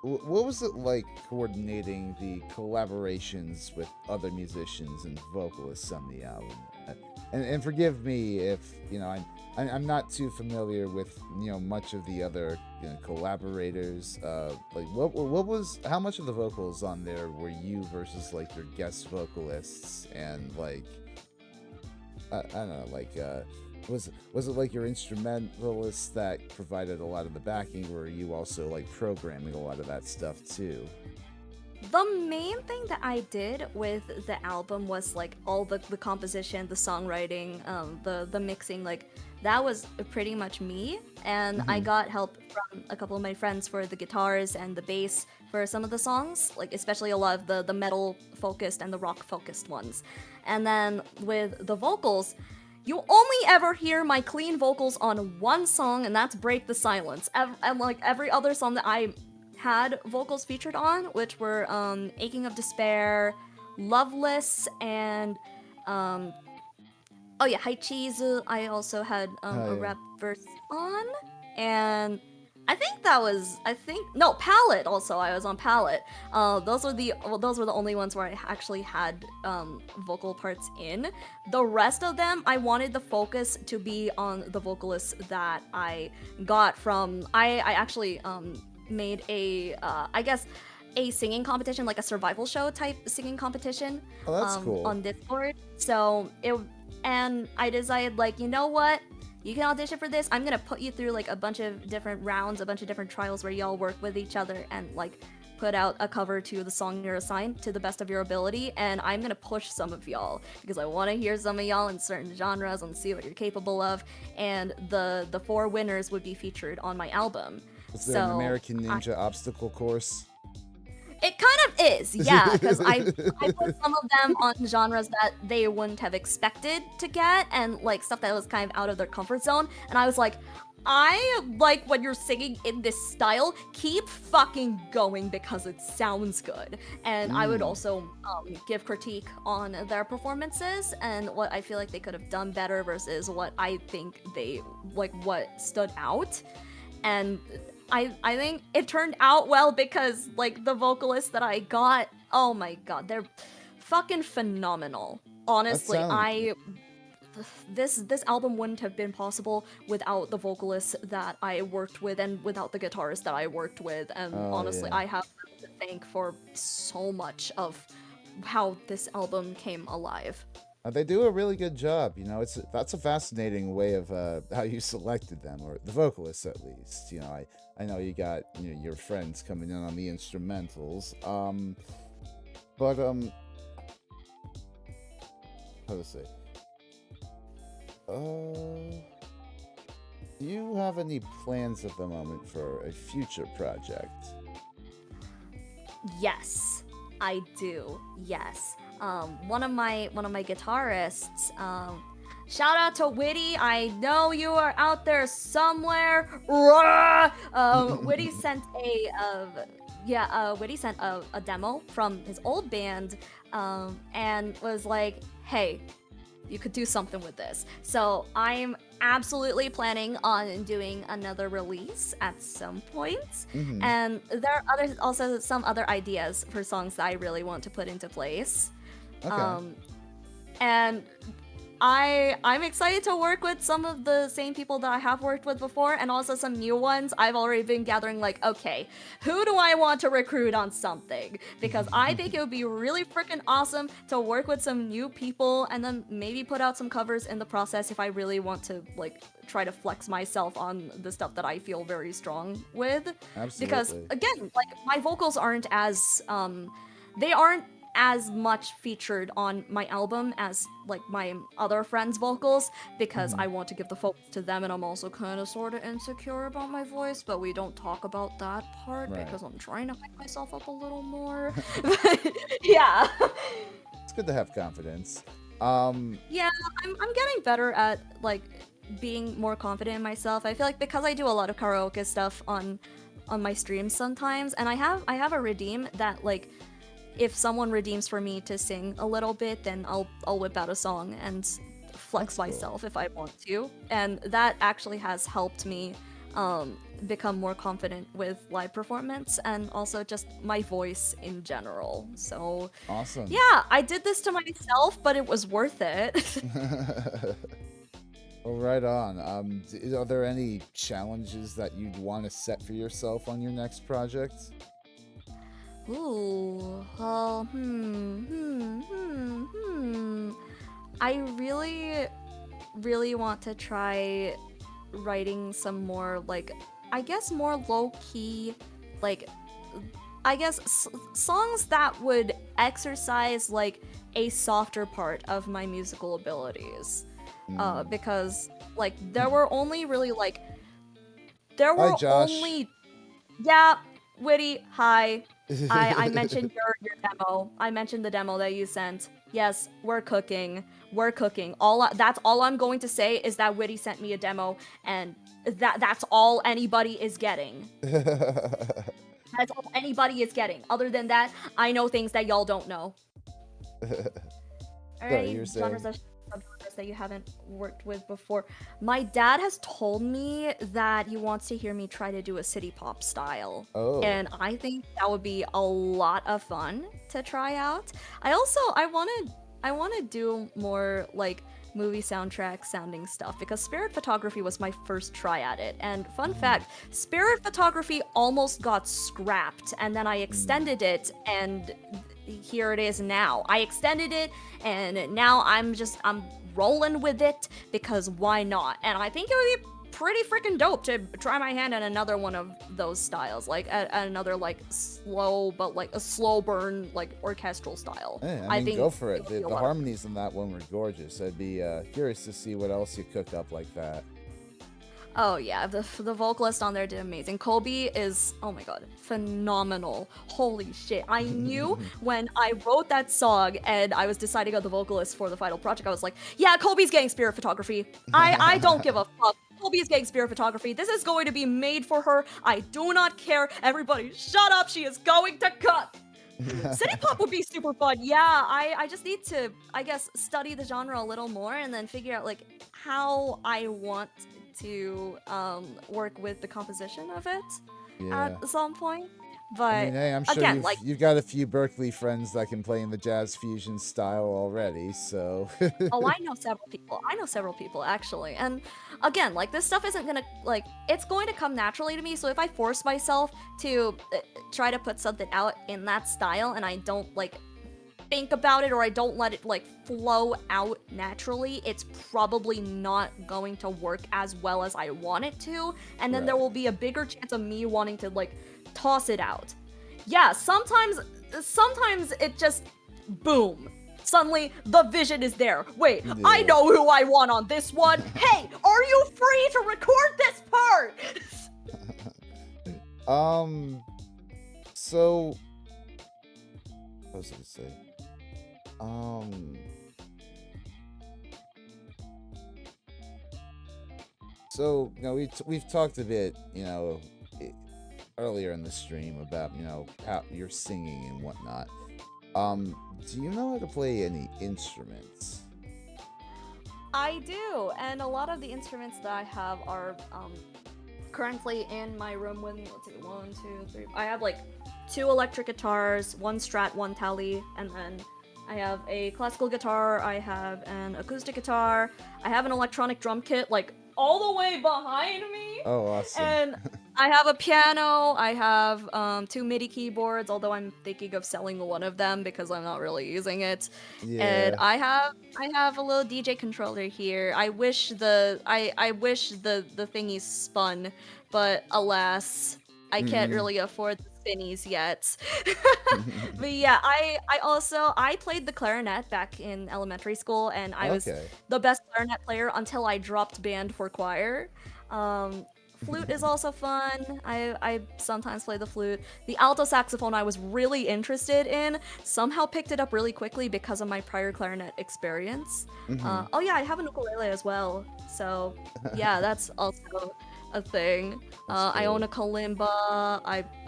S1: what was it like coordinating the collaborations with other musicians and vocalists on the album? And forgive me if I'm not too familiar with much of the other collaborators. Like how much of the vocals on there were you versus like your guest vocalists, and like I don't know, like was it like your instrumentalists that provided a lot of the backing, or were you also like programming a lot of that stuff too?
S2: The main thing that I did with the album was like all the composition, the songwriting, the mixing, like that was pretty much me, and I got help from a couple of my friends for the guitars and the bass for some of the songs, like especially a lot of the metal focused and the rock focused ones. And then with the vocals, you only ever hear my clean vocals on one song, and that's Break the Silence. And like every other song that I had vocals featured on, which were Aching of Despair, Loveless, and um, oh yeah, Haichizu, I also had
S1: Oh
S2: a
S1: yeah.
S2: rap verse on, and no, Palette also, I was on Palette. Those were the only ones where I actually had vocal parts in. The rest of them, I wanted the focus to be on the vocalists that I got from. I actually made a I guess a singing competition, like a survival show type singing competition,
S1: Oh, that's cool.
S2: on Discord. So it and I decided, like, you know what? You can audition for this. I'm gonna put you through like a bunch of different rounds, a bunch of different trials where y'all work with each other and like put out a cover to the song you're assigned to the best of your ability. And I'm gonna push some of y'all because I want to hear some of y'all in certain genres and see what you're capable of. And the four winners would be featured on my album.
S1: Is there an American Ninja obstacle course?
S2: It kind of is, yeah, because I put some of them on genres that they wouldn't have expected to get, and like stuff that was kind of out of their comfort zone. And I was like, I like when you're singing in this style. Keep fucking going because it sounds good. And I would also give critique on their performances and what I feel like they could have done better versus what I think they like what stood out. And I think it turned out well because like the vocalists that I got, oh my god, they're fucking phenomenal. Honestly, this album wouldn't have been possible without the vocalists that I worked with and without the guitarist that I worked with. And honestly,
S1: yeah.
S2: I have to thank for so much of how this album came alive.
S1: They do a really good job. You know, that's a fascinating way of how you selected them, or the vocalists at least. You know, I know you got your friends coming in on the instrumentals. But how to say? Do you have any plans at the moment for a future project?
S2: Yes, I do. Yes. One of my guitarists, shout out to Witty. I know you are out there somewhere. Witty sent Witty sent a demo from his old band, and was like, "Hey, you could do something with this." So I'm absolutely planning on doing another release at some point. And there are also some other ideas for songs that I really want to put into place.
S1: Okay.
S2: And I'm excited to work with some of the same people that I have worked with before, and also some new ones. I've already been gathering, like, okay, who do I want to recruit on something? Because I think it would be really freaking awesome to work with some new people, and then maybe put out some covers in the process if I really want to, like, try to flex myself on the stuff that I feel very strong with.
S1: Absolutely.
S2: Because, again, like, my vocals aren't as, they aren't as much featured on my album as like my other friends' vocals, because I want to give the focus to them, and I'm also kind of sort of insecure about my voice, but we don't talk about that part because I'm trying to hype myself up a little more. Yeah.
S1: It's good to have confidence.
S2: Yeah, I'm getting better at like being more confident in myself. I feel like because I do a lot of karaoke stuff on my streams sometimes, and I have a redeem that, like, if someone redeems for me to sing a little bit, then I'll whip out a song and flex myself if I want to. And that actually has helped me become more confident with live performance and also just my voice in general. So
S1: awesome.
S2: Yeah, I did this to myself, but it was worth it.
S1: Well, right on. Are there any challenges that you'd want to set for yourself on your next project?
S2: Ooh, well, I really want to try writing some more, like, I guess more low-key, like, I guess songs that would exercise, like, a softer part of my musical abilities. Because, like, there were only really, like,
S1: Hi, Josh.
S2: Yeah, Witty, hi. I mentioned your demo. I mentioned the demo that you sent. Yes, we're cooking. We're cooking. That's all I'm going to say is that Witty sent me a demo, and that's all anybody is getting. That's all anybody is getting. Other than that, I know things that y'all don't know. Are there
S1: Sorry,
S2: any
S1: you're
S2: genres
S1: saying.
S2: or subgenres that you haven't worked with before? My dad has told me that he wants to hear me try to do a city pop style.
S1: Oh.
S2: And I think that would be a lot of fun to try out. I wanna do more like movie soundtrack sounding stuff because spirit photography was my first try at it. And fun
S1: Mm,
S2: fact, spirit photography almost got scrapped and then I
S1: mm.
S2: extended it and here it is now. I extended it and now I'm rolling with it because why not? And I think it would be pretty freaking dope to try my hand at another one of those styles, like at another like slow but like a slow burn like orchestral style.
S1: Yeah, I
S2: I
S1: mean,
S2: think
S1: go for
S2: it
S1: it.
S2: would be a
S1: The
S2: lot of
S1: harmonies in that one were gorgeous. I'd be curious to see what else you cook up like that.
S2: Oh yeah, the vocalist on there did amazing. Colby is, oh my god, phenomenal. Holy shit. I knew when I wrote that song and I was deciding on the vocalist for the final project, I was like, yeah, Colby's getting spirit photography. I don't give a fuck. Colby's getting spirit photography. This is going to be made for her. I do not care. Everybody shut up. She is going to cut. City pop would be super fun. Yeah, I just need to, I guess, study the genre a little more and then figure out like how I want to work with the composition of it at
S1: Yeah.
S2: some point.
S1: I
S2: But
S1: mean, hey, I'm sure
S2: again,
S1: you've
S2: like,
S1: you've got a few Berklee friends that can play in the jazz fusion style already, so.
S2: oh, I know several people. I know several people actually. And again, like this stuff isn't gonna like it's going to come naturally to me. So if I force myself to try to put something out in that style and I don't like think about it or I don't let it like flow out naturally, it's probably not going to work as well as I want it to. And then there
S1: Right.
S2: will be a bigger chance of me wanting to like toss it out. Yeah, sometimes it just boom. Suddenly the vision is there. Wait, I
S1: Yeah.
S2: know who I want on this one. Hey, are you free to record this part?
S1: Um. So, what was I gonna say? Um. So, we've talked a bit, i- earlier in the stream about how you're singing and whatnot. Do you know how to play any instruments?
S2: I do, and a lot of the instruments that I have are currently in my room with me. Let's see, one, two, three. I have like two electric guitars, one Strat, one Tele, and then I have a classical guitar. I have an acoustic guitar. I have an electronic drum kit, like all the way behind me,
S1: Oh, awesome.
S2: and I have a piano. I have two MIDI keyboards, although I'm thinking of selling one of them because I'm not really using it. And
S1: Yeah.
S2: I have a little DJ controller here. I wish the thingies spun, but alas, I can't
S1: Mm-hmm.
S2: really afford the spinnies yet. But yeah, I played the clarinet back in elementary school, and I was
S1: Okay.
S2: the best clarinet player until I dropped band for choir. Um, Flute is also fun. I sometimes play the flute. The alto saxophone I was really interested in. Somehow picked it up really quickly because of my prior clarinet experience.
S1: Mm-hmm.
S2: Oh yeah, I have an ukulele as well. So yeah, that's also a thing.
S1: That's
S2: I own
S1: dope.
S2: a kalimba.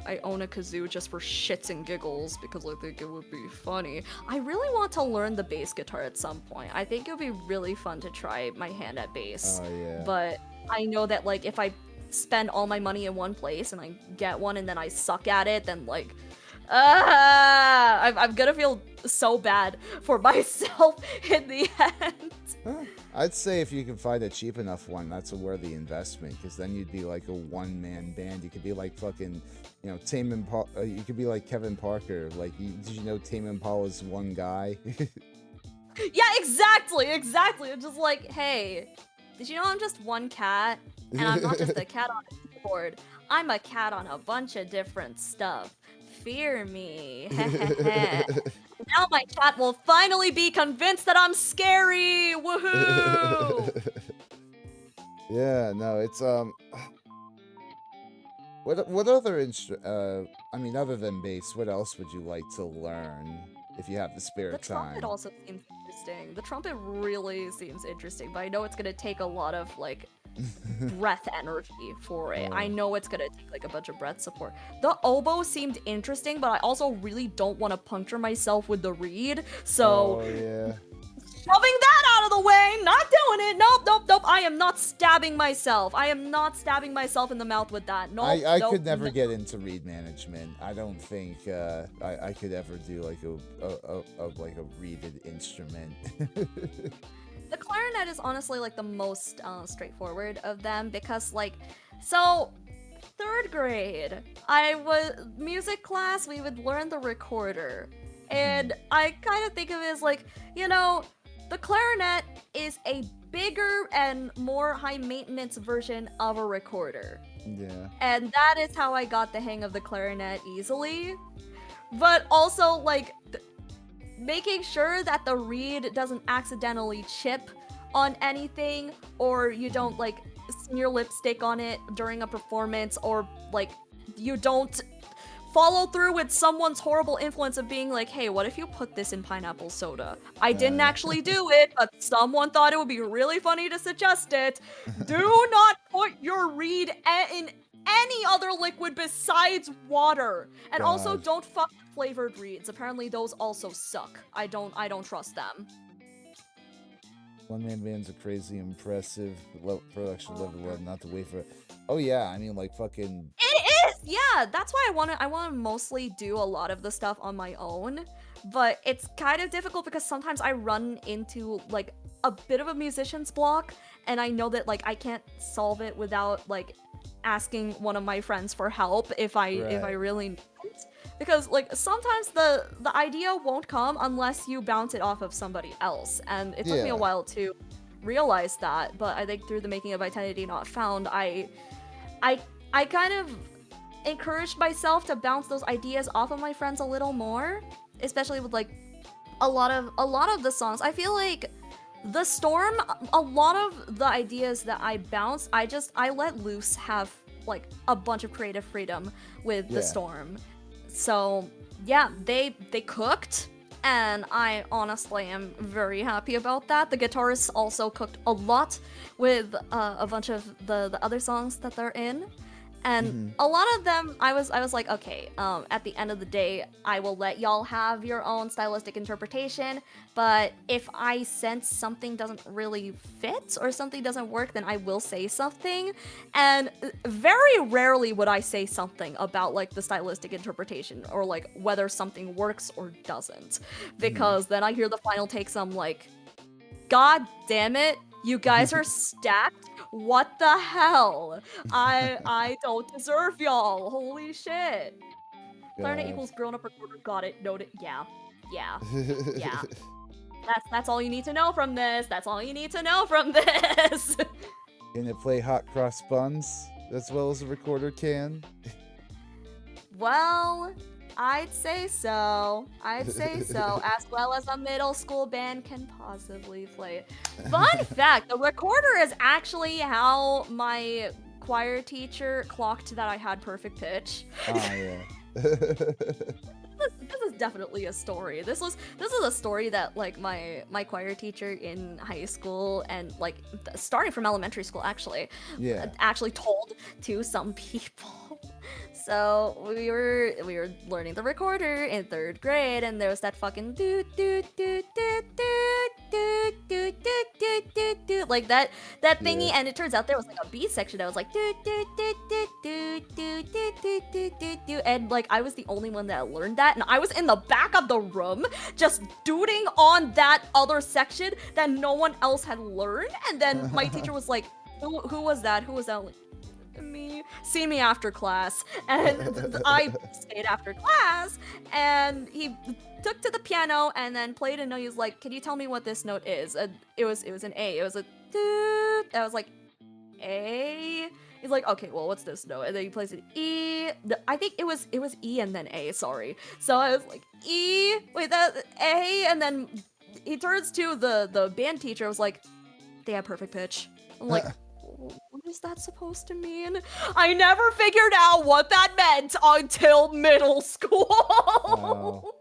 S2: I own a kazoo just for shits and giggles because I think it would be funny. I really want to learn the bass guitar at some point. I think it would be really fun to try my hand at bass.
S1: Oh yeah.
S2: But I know that like if I spend all my money in one place and I get one and then I suck at it, then like I'm gonna feel so bad for myself in the end.
S1: I'd say if you can find a cheap enough one, that's a worthy investment. Because then you'd be like a one-man band. You could be like fucking, Tame Impala. You could be like Kevin Parker. Like, did you know Tame Impala's one guy?
S2: Yeah, exactly. It's just like, hey, did you know I'm just one cat? And I'm not just a cat on a keyboard. I'm a cat on a bunch of different stuff. Fear me. Now my cat will finally be convinced that I'm scary. Woohoo!
S1: Yeah, no, it's what other I mean, other than bass, what else would you like to learn if you have the spare
S2: The
S1: time.
S2: trumpet also seems interesting. The trumpet really seems interesting, but I know it's gonna take a lot of like breath energy for it. I know it's gonna take like a bunch of breath support. The oboe seemed interesting, but I also really don't want to puncture myself with the reed, so
S1: yeah.
S2: shoving that out of the way, not doing it. Nope. I am not stabbing myself. I am not stabbing myself in the mouth with that. Nope.
S1: I could never get into reed management. I don't think I could ever do like a reeded instrument.
S2: The clarinet is honestly like the most straightforward of them because so 3rd grade, I was music class, we would learn the recorder. And I kind of think of it as like, the clarinet is a bigger and more high maintenance version of a recorder.
S1: Yeah.
S2: And that is how I got the hang of the clarinet easily. But also like making sure that the reed doesn't accidentally chip on anything, or you don't like smear lipstick on it during a performance, or like you don't follow through with someone's horrible influence of being like, hey, what if you put this in pineapple soda? I didn't actually do it, but someone thought it would be really funny to suggest it. Do not put your reed in any other liquid besides water. And also don't fuck with flavored reeds. Apparently those also suck. I don't trust them.
S1: One-man bands are crazy impressive. Production level 11, not to wait for it. Oh yeah, I mean like fucking.
S2: It is, yeah. That's why I want to mostly do a lot of the stuff on my own. But it's kind of difficult because sometimes I run into like a bit of a musician's block, and I know that like I can't solve it without like asking one of my friends for help if I really need it. Because like sometimes the idea won't come unless you bounce it off of somebody else, and it took me a while to realize that. But I think through the making of Identity Not Found, I kind of encouraged myself to bounce those ideas off of my friends a little more, especially with like a lot of the songs. I feel like The Storm, a lot of the ideas that I bounce, I let loose, have like a bunch of creative freedom with The Storm. So yeah, they cooked, and I honestly am very happy about that. The guitarists also cooked a lot with a bunch of the other songs that they're in. And a lot of them, I was like, okay, at the end of the day, I will let y'all have your own stylistic interpretation, but if I sense something doesn't really fit or something doesn't work, then I will say something. And very rarely would I say something about like the stylistic interpretation or like whether something works or doesn't, because then I hear the final takes, I'm like, God damn it, you guys are stacked. What the hell? I don't deserve y'all. Holy shit. Clarinet equals grown-up recorder. Got it. Noted. Yeah. That's all you need to know from this. That's all you need to know from this.
S1: Can it play hot cross buns as well as a recorder can?
S2: Well, I'd say so. As well as a middle school band can possibly play it. Fun fact, the recorder is actually how my choir teacher clocked that I had perfect pitch.
S1: Oh, yeah.
S2: This is definitely a story. This is a story that like my choir teacher in high school and like starting from elementary school actually told to some people. So we were learning the recorder in 3rd grade, and there was that fucking do do do do do do do do do do do like that thingy, and it turns out there was like a B section that was like do do do do do do do do do do do, and like I was the only one that learned that, and I was in the back of the room just duding on that other section that no one else had learned, and then my teacher was like, who was that? Who was that? Like, me, see me after class. And I stayed after class, and he took to the piano and then played a note. He was like, can you tell me what this note is? It was an A. It was a doo. I was like, A. He's like, okay, well, what's this note? And then he plays an E. I think it was E and then A, sorry. So I was like, E, wait, that A, and then he turns to the band teacher. I was like, they have perfect pitch. I'm like, what is that supposed to mean? I never figured out what that meant until middle
S1: Oh.
S2: school.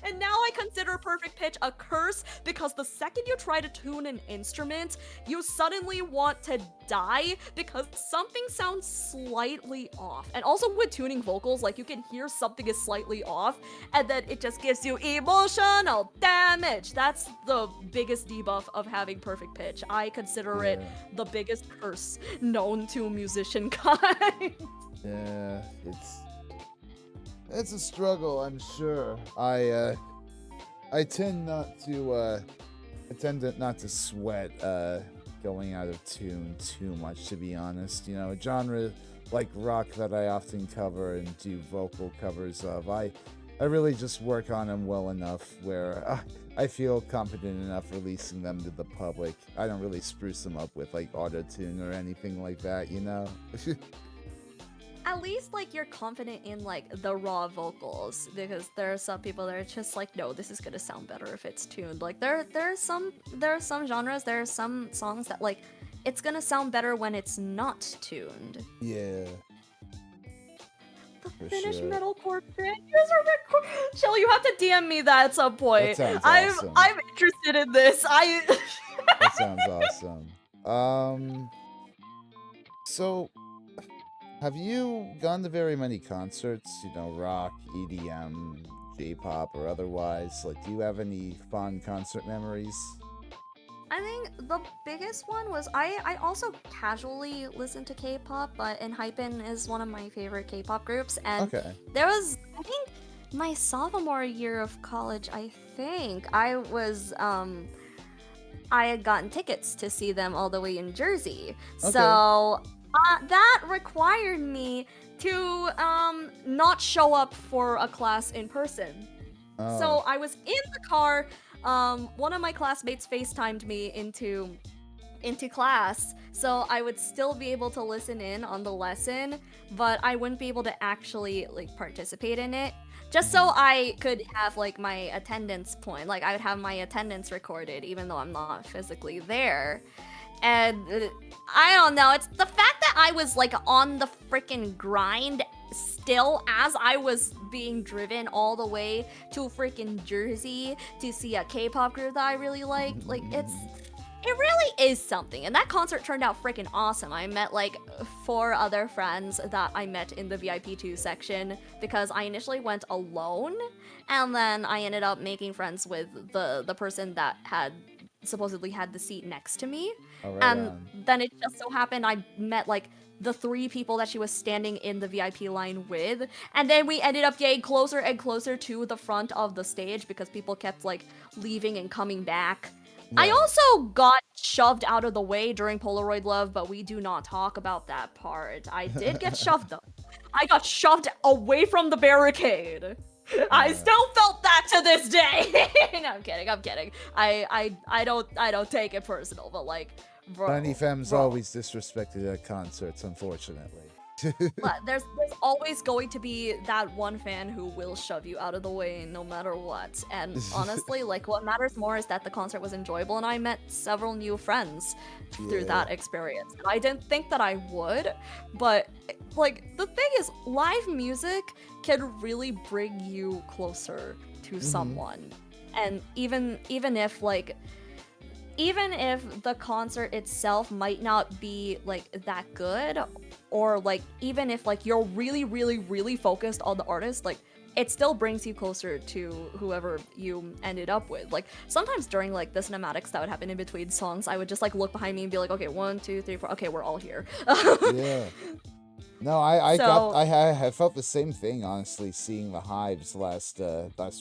S2: And now I consider perfect pitch a curse because the second you try to tune an instrument, you suddenly want to die because something sounds slightly off. And also with tuning vocals, like you can hear something is slightly off, and then it just gives you emotional damage. That's the biggest debuff of having perfect pitch. I consider it
S1: Yeah.
S2: the biggest curse known to musiciankind.
S1: Yeah, it's a struggle, I'm sure. I tend not to sweat going out of tune too much, to be honest. You know, a genre like rock that I often cover and do vocal covers of, I really just work on them well enough where I feel confident enough releasing them to the public. I don't really spruce them up with like auto-tune or anything like that, you know?
S2: At least like you're confident in like the raw vocals, because there are some people that are just like, no, this is gonna sound better if it's tuned. Like there are some genres, there are some songs that like it's gonna sound better when it's not tuned.
S1: Yeah,
S2: The
S1: for
S2: Finnish
S1: sure.
S2: metalcore fan user record. Chill, you have to DM me that at some point.
S1: That sounds awesome.
S2: I'm interested in this.
S1: That sounds awesome. So have you gone to very many concerts, you know, rock, EDM, J-pop, or otherwise? Like, do you have any fond concert memories?
S2: I think the biggest one was I also casually listen to K-pop, but Enhypen is one of my favorite K-pop groups, and
S1: Okay.
S2: there was, I think, my sophomore year of college, I think I had gotten tickets to see them all the way in Jersey.
S1: Okay.
S2: So that required me to not show up for a class in person.
S1: Oh.
S2: So I was in the car. One of my classmates FaceTimed me into class, so I would still be able to listen in on the lesson, but I wouldn't be able to actually like participate in it. Just so I could have like my attendance point, like I would have my attendance recorded, even though I'm not physically there. And I don't know, it's the fact that I was like on the freaking grind still as I was being driven all the way to freaking Jersey to see a K-pop group that I really liked. Like it really is something. And that concert turned out freaking awesome. I met like 4 other friends that I met in the VIP2 section because I initially went alone, and then I ended up making friends with the person that had supposedly had the seat next to me.
S1: All right
S2: And
S1: on.
S2: then it just so happened I met like the 3 people that she was standing in the VIP line with, and then we ended up getting closer and closer to the front of the stage because people kept like leaving and coming back. I
S1: Yeah.
S2: also got shoved out of the way during Polaroid Love, but we do not talk about that part. I did get shoved though. I got shoved away from the barricade. I
S1: Yeah.
S2: still felt that to this day. No, I'm kidding. I don't take it personal, but like, bro.
S1: Tiny Fem's
S2: bro.
S1: always disrespected at concerts, unfortunately.
S2: There's always going to be that one fan who will shove you out of the way no matter what. And honestly, like what matters more is that the concert was enjoyable and I met several new friends through
S1: Yeah.
S2: that experience. And I didn't think that I would, but like the thing is live music can really bring you closer to someone. And even if the concert itself might not be like that good, or like even if like you're really focused on the artist, like it still brings you closer to whoever you ended up with. Like sometimes during like the cinematics that would happen in between songs, I would just like look behind me and be like, okay, 1, 2, 3, 4, okay, we're all here.
S1: Yeah. No, I felt the same thing, honestly, seeing the Hives last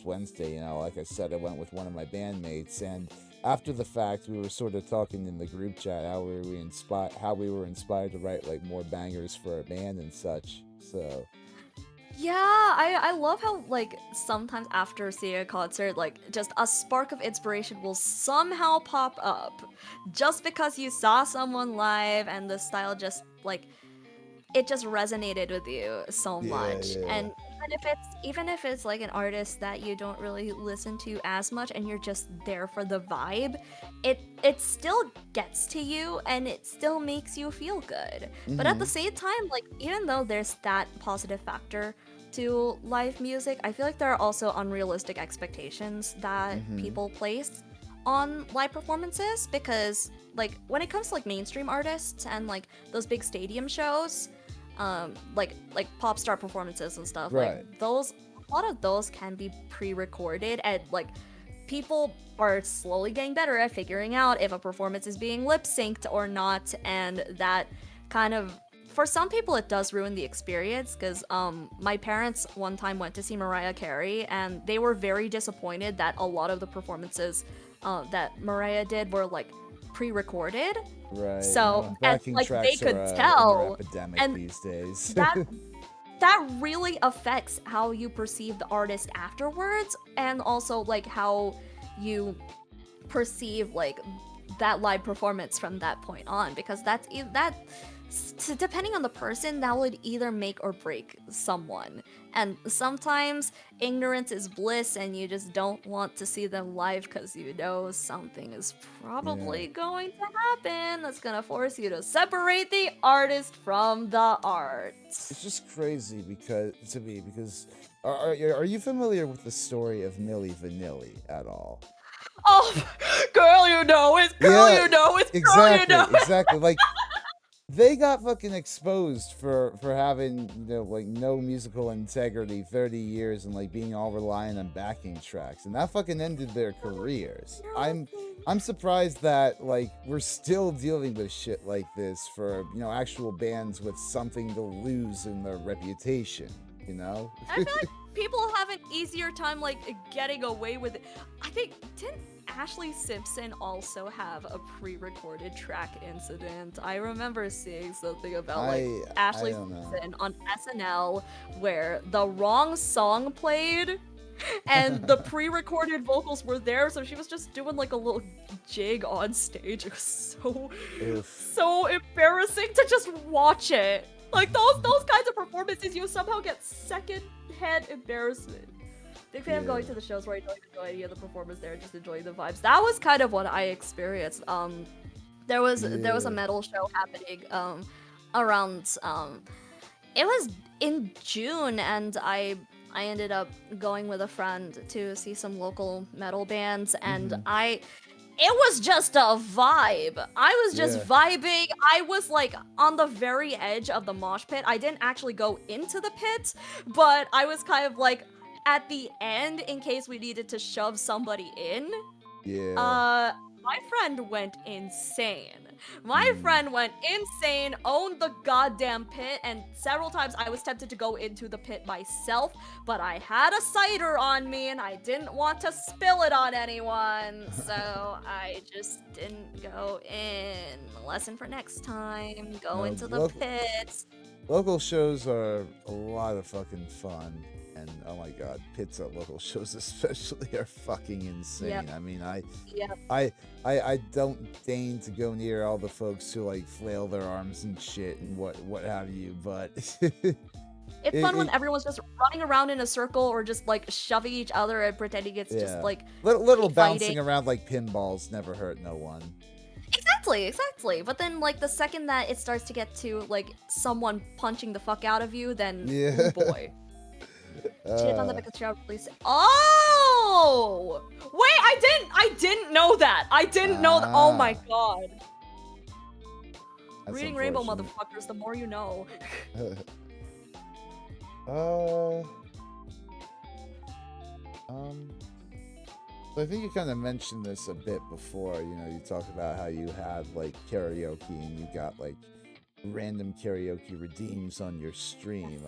S1: Wednesday. You know, like I said, I went with one of my bandmates, and after the fact, we were sort of talking in the group chat how we were inspired to write like more bangers for our band and such. So
S2: Yeah, I love how like sometimes after seeing a concert, like just a spark of inspiration will somehow pop up just because you saw someone live and the style just like it just resonated with you so
S1: Yeah,
S2: much.
S1: yeah.
S2: And even if it's like an artist that you don't really listen to as much and you're just there for the vibe, it still gets to you and it still makes you feel good. But at the same time, like even though there's that positive factor to live music, I feel like there are also unrealistic expectations that people place on live performances because like when it comes to like mainstream artists and like those big stadium shows, like pop star performances and stuff,
S1: Right.
S2: like those, a lot of those can be pre-recorded, and like people are slowly getting better at figuring out if a performance is being lip synced or not, and that kind of, for some people it does ruin the experience because my parents one time went to see Mariah Carey and they were very disappointed that a lot of the performances that Mariah did were like pre-recorded.
S1: Right.
S2: So and
S1: Backing
S2: like they
S1: tracks
S2: could
S1: are
S2: tell,
S1: epidemic
S2: and
S1: these days.
S2: that really affects how you perceive the artist afterwards, and also like how you perceive like that live performance from that point on, because depending on the person, that would either make or break someone. And sometimes ignorance is bliss and you just don't want to see them live because you know something is probably going to happen that's gonna force you to separate the artist from the art.
S1: It's just crazy because are you familiar with the story of Milli Vanilli at all?
S2: Oh, girl, you know it. Girl, you know it. Girl, you know it.
S1: Exactly. Like they got fucking exposed for having, you know, like no musical integrity 30 years and like being all reliant on backing tracks, and that fucking ended their careers. I'm surprised that like we're still dealing with shit like this for, you know, actual bands with something to lose in their reputation, you know?
S2: I feel like people have an easier time like getting away with it. I think, didn't Ashley Simpson also have a pre-recorded track incident? I remember seeing something about like Ashley Simpson on SNL where the wrong song played and the pre-recorded vocals were there, so she was just doing like a little jig on stage. It was so embarrassing to just watch it. Like those kinds of performances, you somehow get second-hand embarrassment. Big fan of going to the shows where I don't enjoy any of the performers there, just enjoying the vibes. That was kind of what I experienced. There was a metal show happening around it was in June, and I ended up going with a friend to see some local metal bands, and it was just a vibe. I was just vibing. I was like on the very edge of the mosh pit. I didn't actually go into the pit, but I was kind of like at the end in case we needed to shove somebody in. My friend went insane. My friend went insane, owned the goddamn pit, and several times I was tempted to go into the pit myself, but I had a cider on me and I didn't want to spill it on anyone, so I just didn't go in. Lesson for next time, go into the pits.
S1: Local shows are a lot of fucking fun. And oh my god, pits at local shows especially are fucking insane. I mean, I don't deign to go near all the folks who like flail their arms and shit and what have you, but
S2: it's fun when everyone's just running around in a circle or just like shoving each other and pretending it's just like
S1: little bouncing around like pinballs never hurt no one.
S2: Exactly. But then, like, the second that it starts to get to like someone punching the fuck out of you, then oh boy. Oh! Wait, I didn't know that. I didn't know that. Oh my god.
S1: That's
S2: Reading Rainbow, motherfuckers, the more you know.
S1: So I think you kind of mentioned this a bit before. You know, you talked about how you had like karaoke and you got like random karaoke redeems on your stream.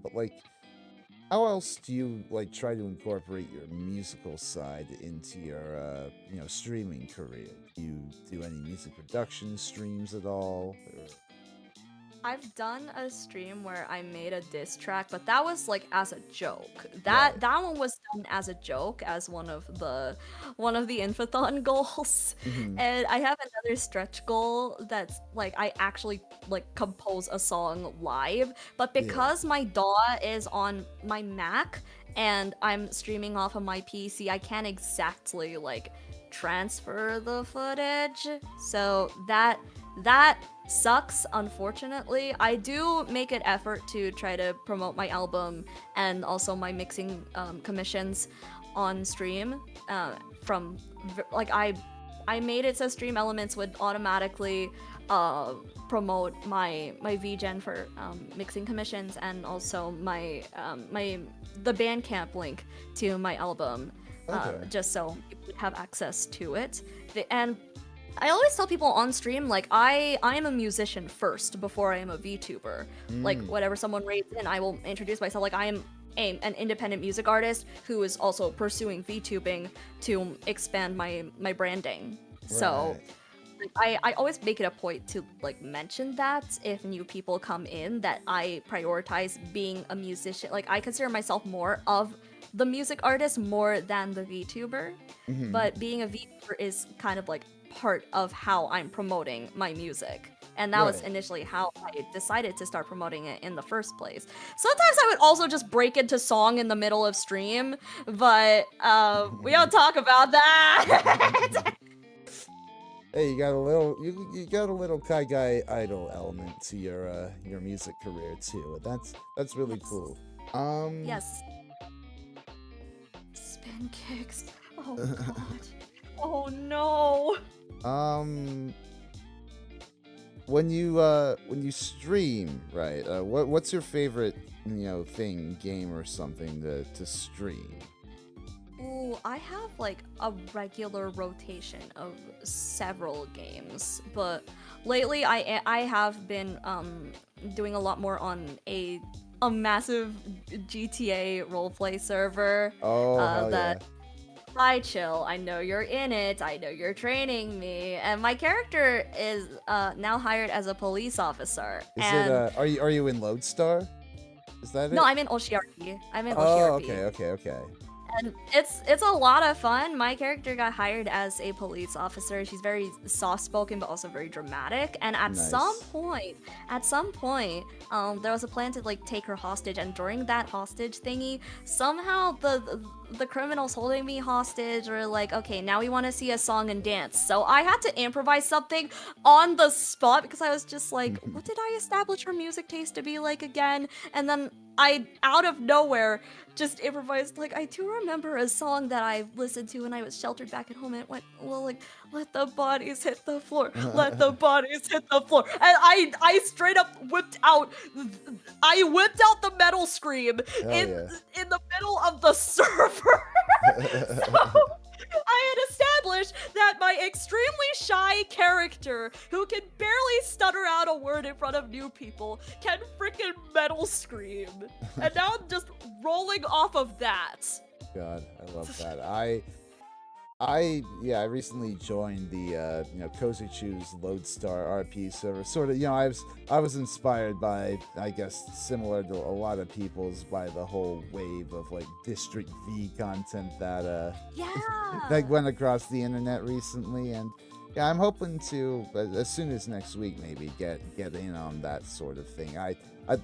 S1: But like, how else do you like try to incorporate your musical side into your you know, streaming career? Do you do any music production streams at all? Or...
S2: I've done a stream where I made a diss track, but that was like as a joke. That one was done as a joke, as one of the infothon goals.
S1: Hmm.
S2: And I have another stretch goal that's like I actually like compose a song live, but
S1: Yeah.
S2: because my DAW is on my Mac and I'm streaming off of my PC, I can't exactly like transfer the footage. So that sucks, unfortunately. I do make an effort to try to promote my album and also my mixing commissions on stream. From like I made it so Stream Elements would automatically promote my VGen for mixing commissions and also the Bandcamp link to my album,
S1: Okay.
S2: just so people would have access to it. And I always tell people on stream, like, I'm a musician first before I am a VTuber. Like,
S1: Mm.
S2: whatever someone rates in, I will introduce myself. Like, I am an independent music artist who is also pursuing VTubing to expand my branding. So,
S1: Right.
S2: I always make it a point to, like, mention that if new people come in, that I prioritize being a musician. Like, I consider myself more of the music artist more than the VTuber.
S1: Hmm.
S2: But being a VTuber is kind of like part of how I'm promoting my music. And that was
S1: Right.
S2: initially how I decided to start promoting it in the first place. Sometimes I would also just break into song in the middle of stream, but we don't talk about that.
S1: Hey, you got a little Kai Guy idol element to your music career too. That's really
S2: Yes.
S1: cool.
S2: Yes. Spin kicks. Oh god. Oh no.
S1: um when you stream, right? What's your favorite, thing, game or something to stream?
S2: Ooh, I have like a regular rotation of several games, but lately I have been doing a lot more on a massive GTA roleplay server
S1: Oh, hell yeah.
S2: that hi chill. I know you're in it. I know you're training me, and my character is now hired as a police officer.
S1: Is it
S2: And
S1: are you in Lodestar? Is that
S2: no,
S1: it?
S2: I'm in Oshiarki. I'm in
S1: Oh,
S2: Oshiarki.
S1: okay.
S2: And it's a lot of fun. My character got hired as a police officer. She's very soft-spoken but also very dramatic. And
S1: Nice.
S2: at some point, there was a plan to like take her hostage. And during that hostage thingy, somehow the criminals holding me hostage were like, okay, now we want to see a song and dance. So I had to improvise something on the spot because I was just like, what did I establish her music taste to be like again? And then I, out of nowhere, just improvised, like, I do remember a song that I listened to when I was sheltered back at home, and it went, well, like, let the bodies hit the floor, let the bodies hit the floor. And I straight up I whipped out the metal scream
S1: Hell
S2: in
S1: yeah.
S2: in the middle of the server. So I had established that my extremely shy character, who can barely stutter out a word in front of new people, can freaking metal scream. And now I'm just rolling off of that.
S1: God, I love that. I recently joined the Cozy Choose Lodestar RP server. Sort of, I was inspired by, I guess, similar to a lot of people's, by the whole wave of like District V content that
S2: Yeah.
S1: that went across the internet recently, and yeah, I'm hoping to, as soon as next week, maybe get in on that sort of thing. I'd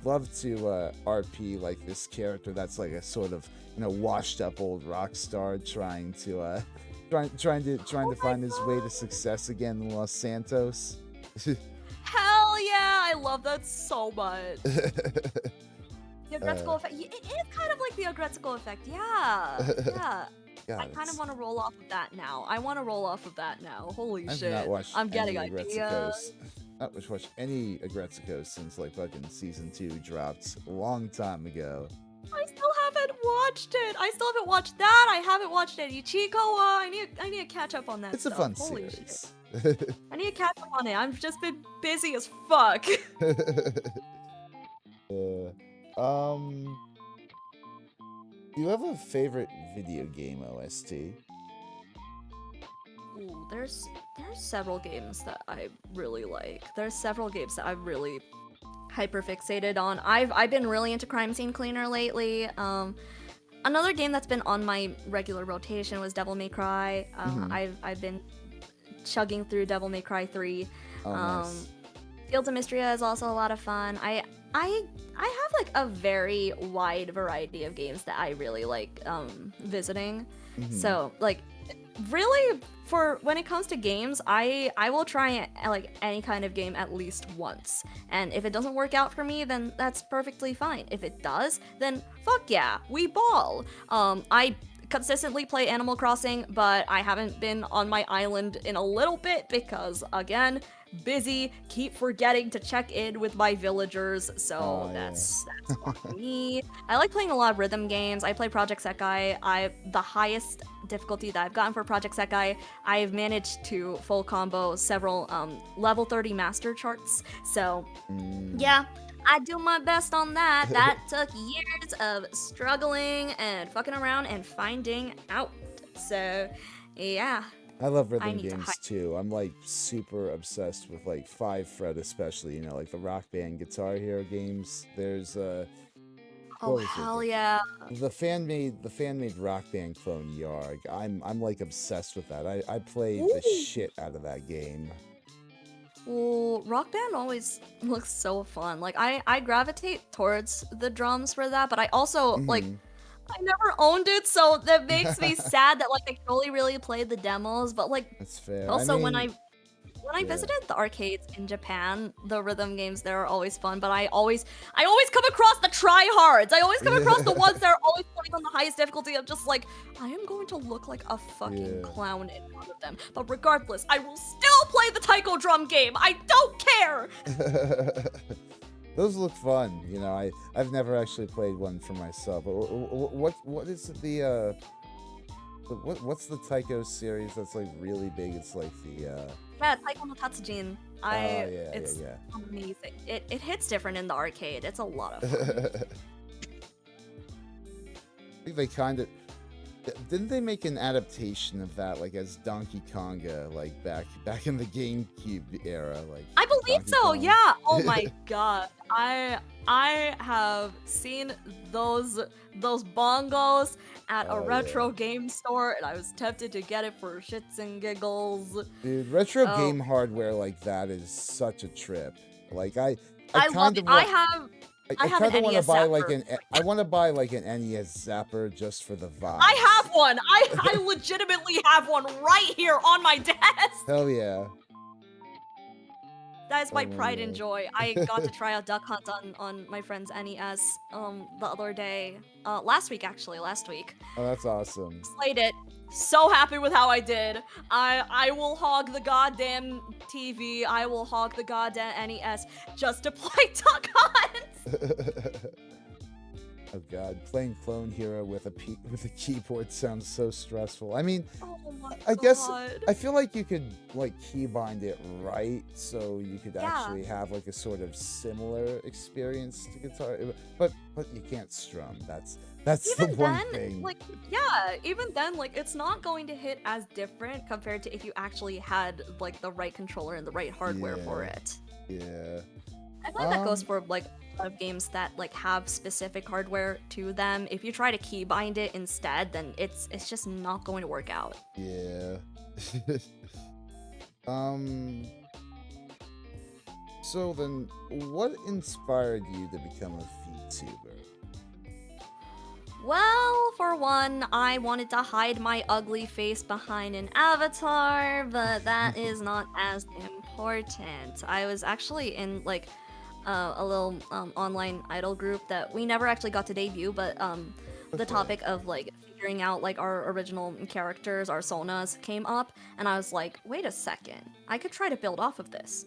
S1: love to RP like this character that's like a sort of washed up old rock star trying to trying to find his way to success again in Los Santos.
S2: Hell yeah, I love that so much. The Agretzko effect. It is kind of like the Agretzko effect. Yeah. Yeah.
S1: God,
S2: I kind of want to roll off of that now. Holy
S1: I've
S2: shit.
S1: not watched
S2: I'm getting
S1: any
S2: ideas.
S1: Agretzikos. Not watched any Agretzikos since like fucking season 2 dropped a long time ago.
S2: I still haven't watched it. I still haven't watched that. I haven't watched any Chico. I need to catch up on that.
S1: It's a
S2: stuff.
S1: fun
S2: Holy
S1: series.
S2: shit. I need to catch up on it. I've just been busy as fuck.
S1: Do you have a favorite video game OST?
S2: Ooh, there's several games that I really like. There's several games that I've really hyper fixated on. I've been really into Crime Scene Cleaner lately. another game that's been on my regular rotation was Devil May Cry. I've been chugging through Devil May Cry 3.
S1: Oh, nice.
S2: Fields of Mystria is also a lot of fun. I have like a very wide variety of games that I really like visiting. So like really for when it comes to games, I will try like any kind of game at least once. And if it doesn't work out for me, then that's perfectly fine. If it does, then fuck yeah, we ball. I consistently play Animal Crossing, but I haven't been on my island in a little bit because again, busy, keep forgetting to check in with my villagers, so that's on me. I like playing a lot of rhythm games. I play Project Sekai. The highest difficulty that I've gotten for Project Sekai, I've managed to full combo several level 30 master charts. So yeah, I do my best on that. That took years of struggling and fucking around and finding out. So yeah.
S1: I love rhythm games too. I'm like super obsessed with like 5-fret especially, you know, like the Rock Band Guitar Hero games. There's
S2: oh hell yeah.
S1: The fan made Rock Band clone Yarg. I'm like obsessed with that. I played the shit out of that game.
S2: Well, Rock Band always looks so fun. Like I gravitate towards the drums for that, but I also like I never owned it, so that makes me sad that like I only really played the demos. But like,
S1: that's fair.
S2: Also,
S1: I mean,
S2: when I visited the arcades in Japan, the rhythm games there are always fun. But I always come across the tryhards. I always come across the ones that are always playing on the highest difficulty. I'm just like, I am going to look like a fucking clown in front of them. But regardless, I will still play the taiko drum game. I don't care.
S1: Those look fun, you know. I've never actually played one for myself. What is the what's the Taiko series that's like really big? It's like the
S2: yeah, Taiko no Tatsujin. It's
S1: yeah.
S2: amazing. It hits different in the arcade. It's a lot of fun.
S1: I think they kind of didn't they make an adaptation of that like as Donkey Konga like back in the GameCube era like
S2: I believe
S1: Donkey
S2: so.
S1: Kong.
S2: Yeah. Oh my god. I have seen those bongos at a retro game store, and I was tempted to get it for shits and giggles.
S1: Dude, retro game hardware like that is such a trip. Like I
S2: love it. I have
S1: kind of want to buy
S2: zapper.
S1: I want to buy like an NES Zapper just for the vibe.
S2: I have one. I legitimately have one right here on my desk.
S1: Hell yeah.
S2: That is my pride and joy. I got to try out Duck Hunt on my friend's NES the other day. Last week.
S1: Oh, that's awesome.
S2: Played it. So happy with how I did. I will hog the goddamn TV. I will hog the goddamn NES just to play Duck Hunt.
S1: Oh god, playing Clone Hero with a keyboard sounds so stressful. I mean, I guess I feel like you could like keybind it right, so you could actually have like a sort of similar experience to guitar, but you can't strum. That's
S2: even
S1: the one
S2: then,
S1: thing.
S2: like yeah, even then, like it's not going to hit as different compared to if you actually had like the right controller and the right hardware for it.
S1: Yeah.
S2: I find that goes for like a lot of games that like have specific hardware to them. If you try to keybind it instead, then it's just not going to work out.
S1: Yeah. So then, what inspired you to become a VTuber?
S2: Well, for one, I wanted to hide my ugly face behind an avatar, but that is not as important. I was actually in like a little online idol group that we never actually got to debut, but the topic of like figuring out like our original characters, our sonas, came up, and I was like, wait a second, I could try to build off of this.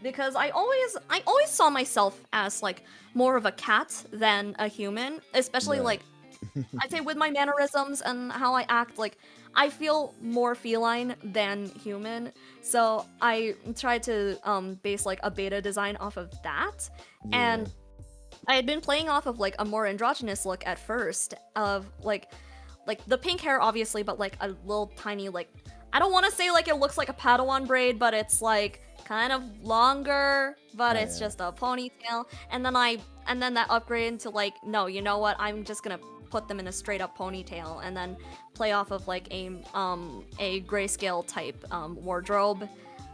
S2: Because I always saw myself as like more of a cat than a human, especially like I'd say with my mannerisms and how I act, like I feel more feline than human. So I tried to base like a beta design off of that. And I had been playing off of like a more androgynous look at first of like the pink hair obviously, but like a little tiny like, I don't want to say like it looks like a Padawan braid, but it's like kind of longer, but it's just a ponytail. And then that upgraded to like, no, you know what? I'm just gonna put them in a straight up ponytail and then play off of like a grayscale type wardrobe,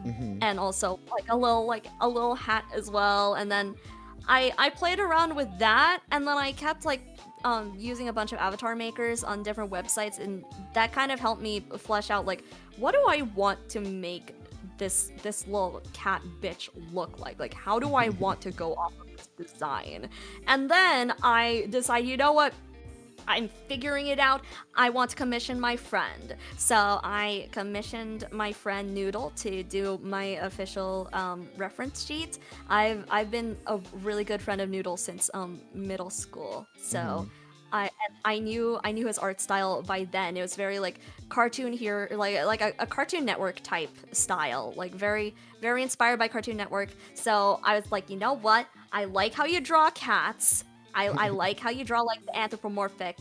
S2: and also like a little hat as well. And then I played around with that, and then I kept like using a bunch of avatar makers on different websites, and that kind of helped me flesh out like, what do I want to make this little cat bitch look like? Like, how do I want to go off of this design? And then I decided, you know what? I'm figuring it out. I want to commission my friend. So I commissioned my friend Noodle to do my official reference sheet. I've been a really good friend of Noodle since middle school. So I knew his art style by then. It was very like cartoon here, like a Cartoon Network type style, like very inspired by Cartoon Network. So I was like, you know what? I like how you draw cats. I like how you draw like the anthropomorphic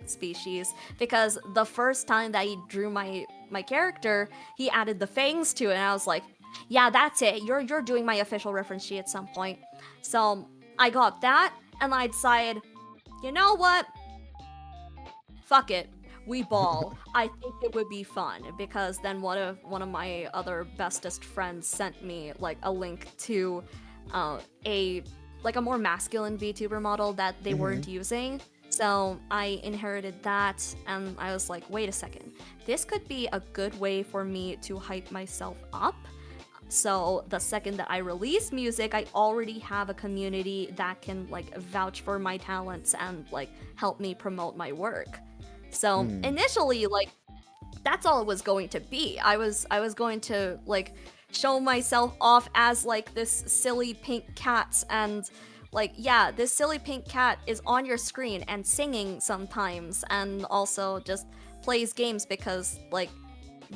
S2: species, because the first time that he drew my character, he added the fangs to it, and I was like, yeah, that's it. You're doing my official reference sheet at some point. So I got that, and I decided, you know what? Fuck it. We ball. I think it would be fun, because then one of my other bestest friends sent me like a link to a more masculine VTuber model that they weren't using. So I inherited that, and I was like, wait a second, this could be a good way for me to hype myself up. So the second that I release music, I already have a community that can like vouch for my talents and like help me promote my work. So initially, like, that's all it was going to be. I was going to like show myself off as like this silly pink cat, and like, yeah, this silly pink cat is on your screen and singing sometimes, and also just plays games because like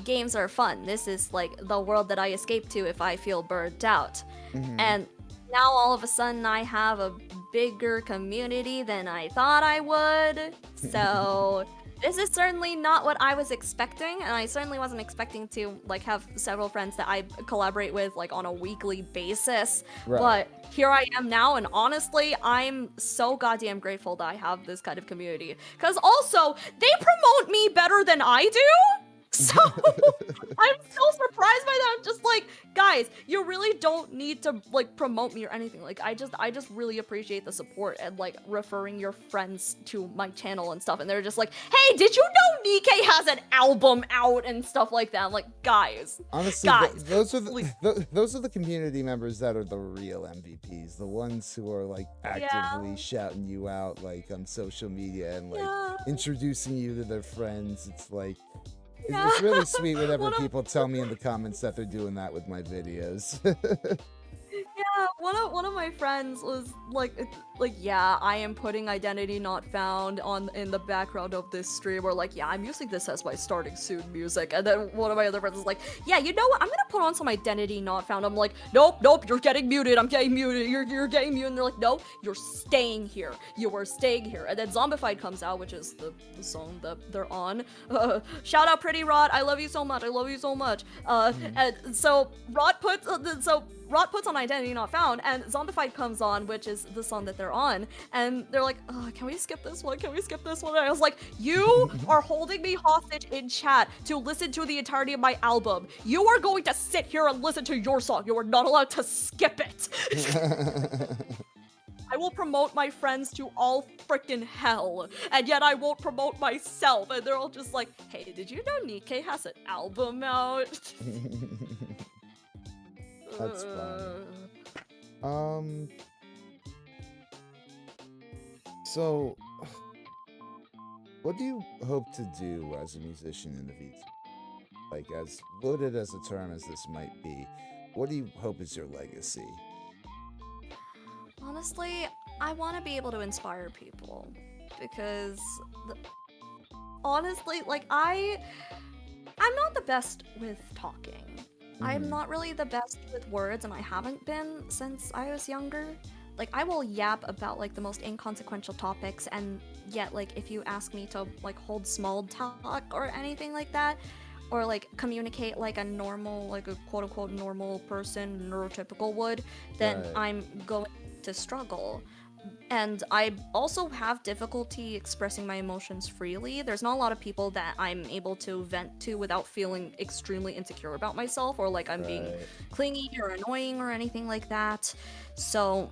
S2: games are fun. This is like the world that I escape to if I feel burnt out. And now all of a sudden I have a bigger community than I thought I would. So this is certainly not what I was expecting, and I certainly wasn't expecting to like have several friends that I collaborate with like on a weekly basis.
S1: Right.
S2: But here I am now, and honestly, I'm so goddamn grateful that I have this kind of community. Because also, they promote me better than I do. So I'm so surprised by that. I'm just like, guys, you really don't need to like promote me or anything. Like, I just really appreciate the support and like referring your friends to my channel and stuff. And they're just like, hey, did you know Nikei has an album out and stuff like that? I'm like, guys,
S1: honestly,
S2: guys,
S1: those are the community members that are the real MVPs, the ones who are like actively shouting you out like on social media and like introducing you to their friends. It's like, it's really sweet whenever people tell me in the comments that they're doing that with my videos.
S2: Yeah, one of my friends was like, yeah, I am putting identity not found on in the background of this stream, or like, yeah, I'm using this as my starting soon music. And then one of my other friends is like, yeah, you know what, I'm gonna put on some identity not found. I'm like, nope, you're getting muted. I'm getting muted. You're getting muted. And they're like, no, you're staying here. You are staying here. And then Zombified comes out, which is the song that they're on. Shout out Pretty Rod. I love you so much. I love you so much. And so Rod puts on Identity Not Found, and Zombified comes on, which is the song that they're on, and they're like, oh, can we skip this one? Can we skip this one? And I was like, you are holding me hostage in chat to listen to the entirety of my album. You are going to sit here and listen to your song. You are not allowed to skip it. I will promote my friends to all freaking hell, and yet I won't promote myself. And they're all just like, hey, did you know Nikei has an album out?
S1: That's fun. So, what do you hope to do as a musician in the VT? Like, as loaded as a term as this might be, what do you hope is your legacy?
S2: Honestly, I want to be able to inspire people, because honestly, like, I'm not the best with talking. I'm not really the best with words, and I haven't been since I was younger. Like, I will yap about like the most inconsequential topics, and yet like if you ask me to like hold small talk or anything like that, or like communicate like a normal, like a quote-unquote normal person, neurotypical would, then I'm going to struggle. And I also have difficulty expressing my emotions freely. There's not a lot of people that I'm able to vent to without feeling extremely insecure about myself, or like I'm being
S1: Right.
S2: clingy or annoying or anything like that. So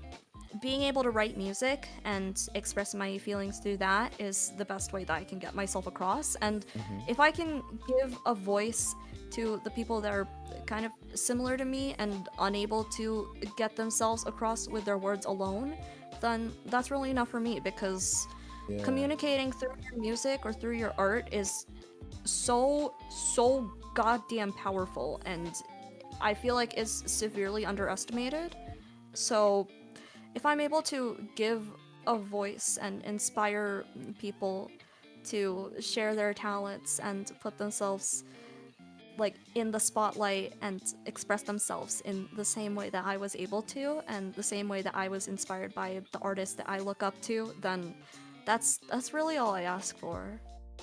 S2: being able to write music and express my feelings through that is the best way that I can get myself across. And
S1: Hmm.
S2: if I can give a voice to the people that are kind of similar to me and unable to get themselves across with their words alone, then that's really enough for me, because
S1: Yeah.
S2: communicating through your music or through your art is so goddamn powerful, and I feel like is severely underestimated. So if I'm able to give a voice and inspire people to share their talents and put themselves like in the spotlight and express themselves in the same way that I was able to, and the same way that I was inspired by the artists that I look up to, then that's really all I ask for.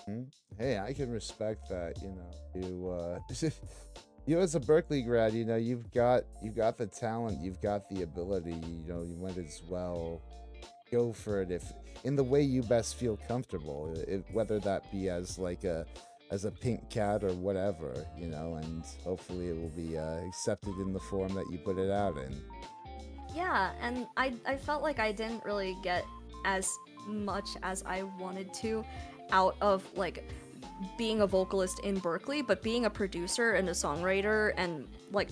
S1: Mhm. Hey, I can respect that. You as a Berkeley grad, you've got the talent, you've got the ability. You might as well go for it if in the way you best feel comfortable, whether that be as a pink cat or whatever, and hopefully it will be accepted in the form that you put it out in.
S2: Yeah, and I felt like I didn't really get as much as I wanted to out of like being a vocalist in Berkeley, but being a producer and a songwriter and like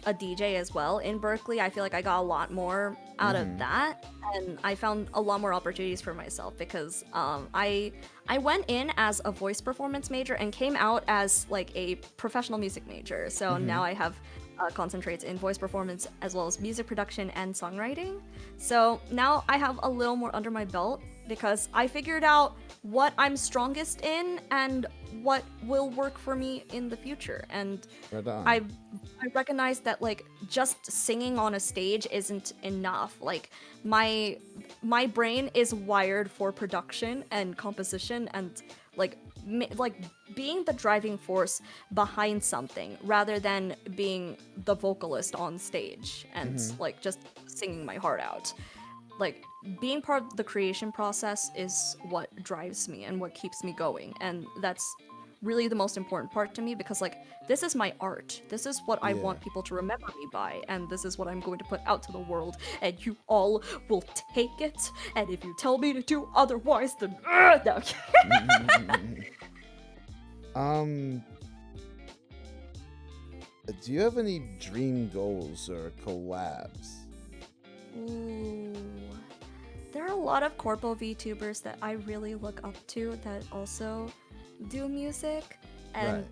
S2: a DJ as well in Berkeley, I feel like I got a lot more out of
S1: Mm-hmm.
S2: that, and I found a lot more opportunities for myself because I went in as a voice performance major and came out as like a professional music major. So
S1: Mm-hmm.
S2: now I have concentrates in voice performance as well as music production and songwriting. So now I have a little more under my belt because I figured out what I'm strongest in and what will work for me in the future. And
S1: Right on.
S2: I I recognize that like just singing on a stage isn't enough. Like my my brain is wired for production and composition and like like being the driving force behind something rather than being the vocalist on stage and
S1: Mm-hmm.
S2: like just singing my heart out. Like being part of the creation process is what drives me and what keeps me going, and that's really the most important part to me because like this is my art, this is what I
S1: Yeah.
S2: want people to remember me by, and this is what I'm going to put out to the world, and you all will take it, and if you tell me to do otherwise then no.
S1: um, do you have any dream goals or collabs?
S2: Ooh. There are a lot of corpo VTubers that I really look up to that also do music,
S1: Right.
S2: and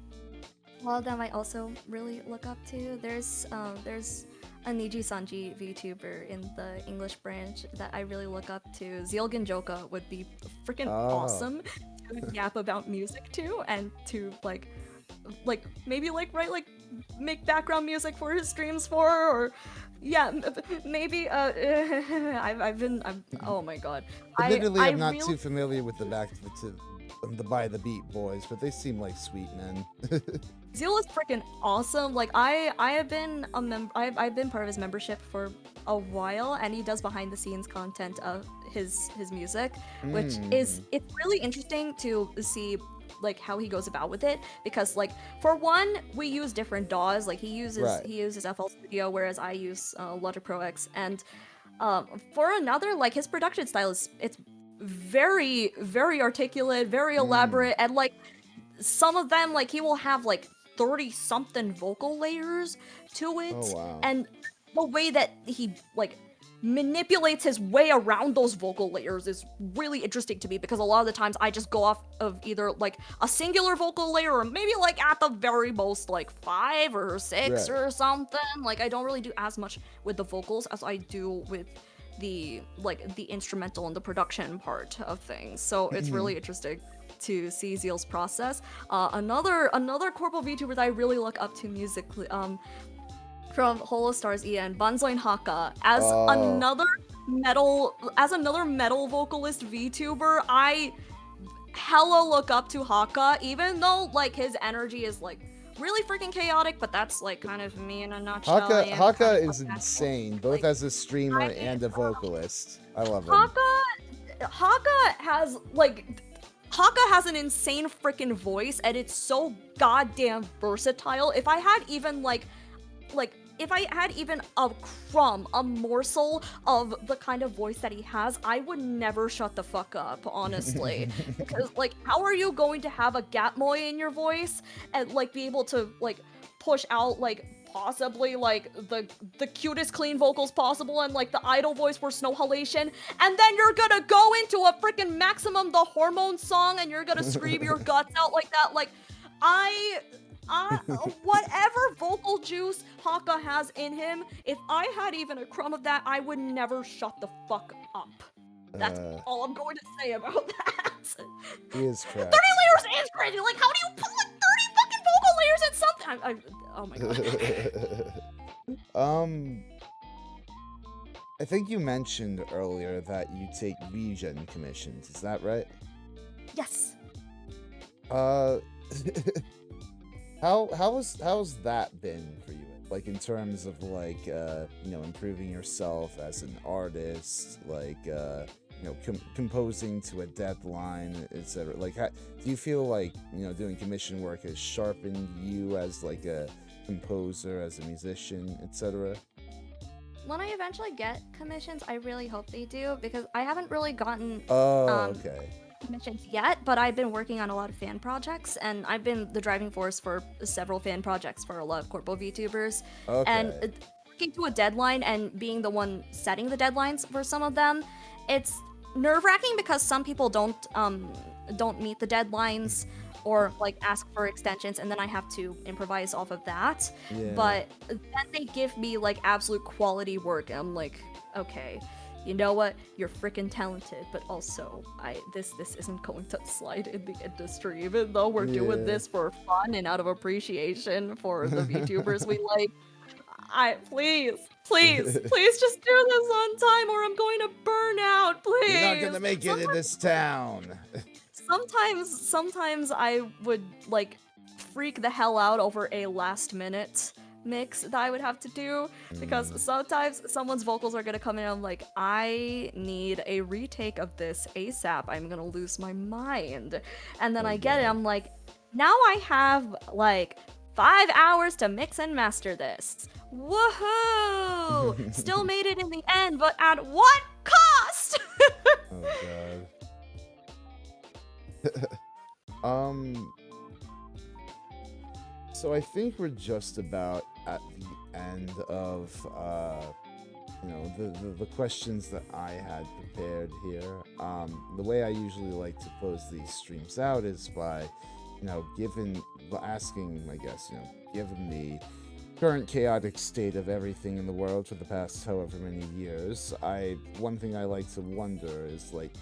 S2: a lot of them I also really look up to. There's a Niji Sanji VTuber in the English branch that I really look up to. Zealgan Joka would be freaking
S1: Oh.
S2: awesome to yap about music to, and to like maybe like write like make background music for his streams for, or yeah, maybe I'm oh my god,
S1: Admittedly,
S2: I
S1: I'm not
S2: really
S1: too familiar with the By the Beat boys, but they seem like sweet men.
S2: Zeal is freaking awesome. Like I have been a I've been part of his membership for a while, and he does behind the scenes content of his music, which is
S1: Mm-hmm.
S2: it's really interesting to see like how he goes about with it, because like for one we use different DAWs. Like
S1: Right.
S2: he uses FL Studio, whereas I use Logic Pro X, and for another, like his production style is it's very articulate, very
S1: Mm.
S2: elaborate, and like some of them like he will have like 30 something vocal layers to
S1: Oh
S2: it,
S1: wow.
S2: and the way that he like manipulates his way around those vocal layers is really interesting to me, because a lot of the times I just go off of either like a singular vocal layer or maybe like at the very most like 5 or 6
S1: Right.
S2: or something. Like I don't really do as much with the vocals as I do with the instrumental and the production part of things. So it's
S1: Mm-hmm.
S2: really interesting to see Zeal's process. Another corporal VTuber that I really look up to musically, from Holostars EN, Banzoin Haka,
S1: Oh.
S2: as another metal vocalist VTuber. I hella look up to Haka, even though like his energy is like really freaking chaotic, but that's like kind of me in a nutshell. I am
S1: Haka
S2: kind of
S1: is
S2: a bad
S1: insane, both
S2: like,
S1: as a streamer
S2: I
S1: and a vocalist. I love him.
S2: Haka has an insane freaking voice, and it's so goddamn versatile. If I had even if I had even a crumb, a morsel of the kind of voice that he has, I would never shut the fuck up, honestly. Because, like, how are you going to have a Gatmoy in your voice and, like, be able to, like, push out, like, possibly, like, the cutest clean vocals possible and, like, the idol voice for Snow Halation, and then you're gonna go into a freaking Maximum the Hormone song and you're gonna scream your guts out like that? Like, whatever vocal juice Haka has in him, if I had even a crumb of that, I would never shut the fuck up. That's all I'm going to say about that.
S1: He is
S2: 30 layers is crazy! Like, how do you put, like, 30 fucking vocal layers in something? Oh my god.
S1: I think you mentioned earlier that you take regen commissions, is that right?
S2: Yes.
S1: How's that been for you? Like, in terms of, like, improving yourself as an artist, like, composing to a deadline, etc. Like, do you feel like, doing commission work has sharpened you as, like, a composer, as a musician, etc.?
S2: When I eventually get commissions, I really hope they do, because I haven't really gotten
S1: Okay.
S2: commissions yet, but I've been working on a lot of fan projects, and I've been the driving force for several fan projects for a lot of corpo VTubers.
S1: Okay.
S2: And working to a deadline and being the one setting the deadlines for some of them, it's nerve-wracking because some people don't meet the deadlines or like ask for extensions, and then I have to improvise off of that.
S1: Yeah.
S2: But then they give me like absolute quality work, and I'm like, okay, you know what? You're freaking talented, but also this isn't going to slide in the industry, even though we're doing this for fun and out of appreciation for the VTubers we like. Please just do this on time, or I'm going to burn out. Please.
S1: You're not gonna make it in this town.
S2: Sometimes I would like freak the hell out over a last minute mix that I would have to do, because sometimes someone's vocals are gonna come in and I'm like, I need a retake of this ASAP, I'm gonna lose my mind. And then I get it, I'm like, now I have like 5 hours to mix and master this. Woohoo! Still made it in the end, but at what cost?
S1: Oh god. So I think we're just about at the end of the questions that I had prepared here. The way I usually like to close these streams out is by asking, I guess, given the current chaotic state of everything in the world for the past however many years, one thing I like to wonder is, like,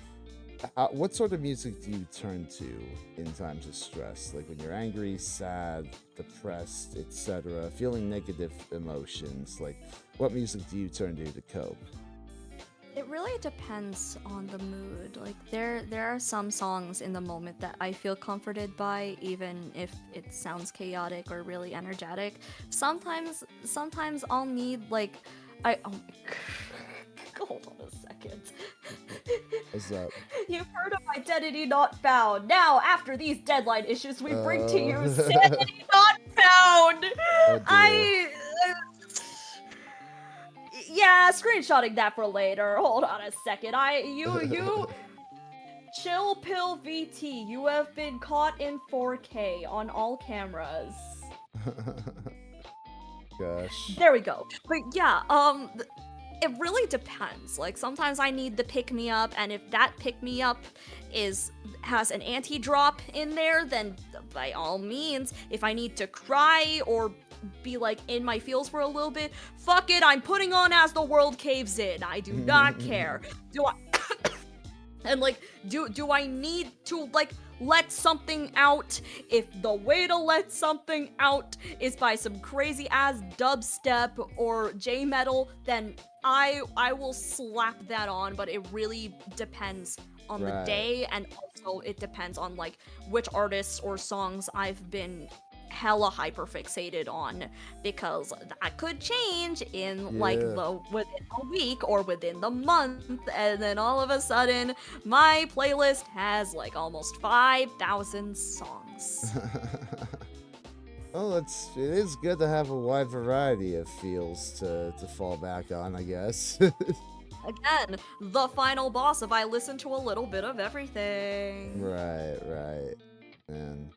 S1: what sort of music do you turn to in times of stress? Like when you're angry, sad, depressed, etc., feeling negative emotions, like what music do you turn to cope?
S2: It really depends on the mood. Like there are some songs in the moment that I feel comforted by, even if it sounds chaotic or really energetic. Sometimes I'll need like oh my god. Hold on a second.
S1: What's up?
S2: You've heard of Identity Not Found. Now, after these deadline issues, we bring to you Sanity Not Found. Yeah, screenshotting that for later. Hold on a second. You Chill Pill VT, you have been caught in 4K on all cameras.
S1: Gosh.
S2: There we go. But yeah, it really depends. Like sometimes I need the pick-me-up, and if that pick-me-up has an anti-drop in there, then by all means. If I need to cry or be like in my feels for a little bit, fuck it, I'm putting on As the World Caves In. I do not care. Do I and like do I need to like let something out? If the way to let something out is by some crazy ass dubstep or J-metal, then I will slap that on, but it really depends on the day, and also it depends on like which artists or songs I've been hella hyper fixated on, because that could change in like
S1: Yeah.
S2: the within a week or within the month, and then all of a sudden my playlist has like almost 5,000 songs.
S1: Well, it is good to have a wide variety of feels to fall back on, I guess.
S2: Again, the final boss if I listen to a little bit of everything.
S1: Right. And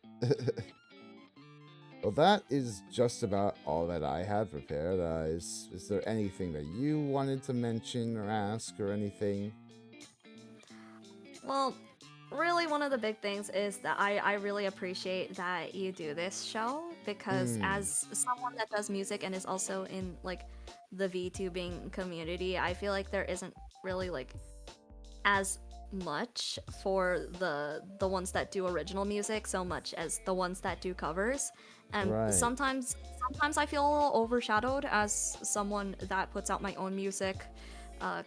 S1: well, that is just about all that I had prepared. Is there anything that you wanted to mention or ask or anything?
S2: Well, really, one of the big things is that I really appreciate that you do this show, because
S1: Hmm.
S2: as someone that does music and is also in like the VTubing community, I feel like there isn't really like as much for the ones that do original music so much as the ones that do covers. And
S1: Right.
S2: sometimes I feel a little overshadowed as someone that puts out my own music,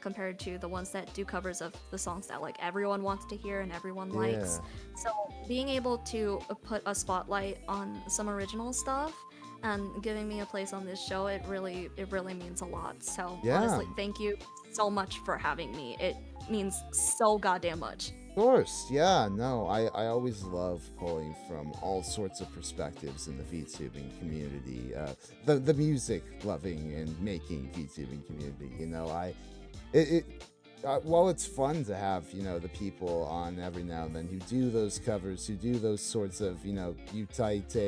S2: compared to the ones that do covers of the songs that like everyone wants to hear and everyone likes.
S1: Yeah.
S2: So being able to put a spotlight on some original stuff and giving me a place on this show, it really means a lot. So
S1: Yeah.
S2: honestly, thank you so much for having me. It means so goddamn much.
S1: Of course, yeah, no, I always love pulling from all sorts of perspectives in the VTubing community, the music loving and making VTubing community. It while it's fun to have the people on every now and then who do those covers, who do those sorts of utaite,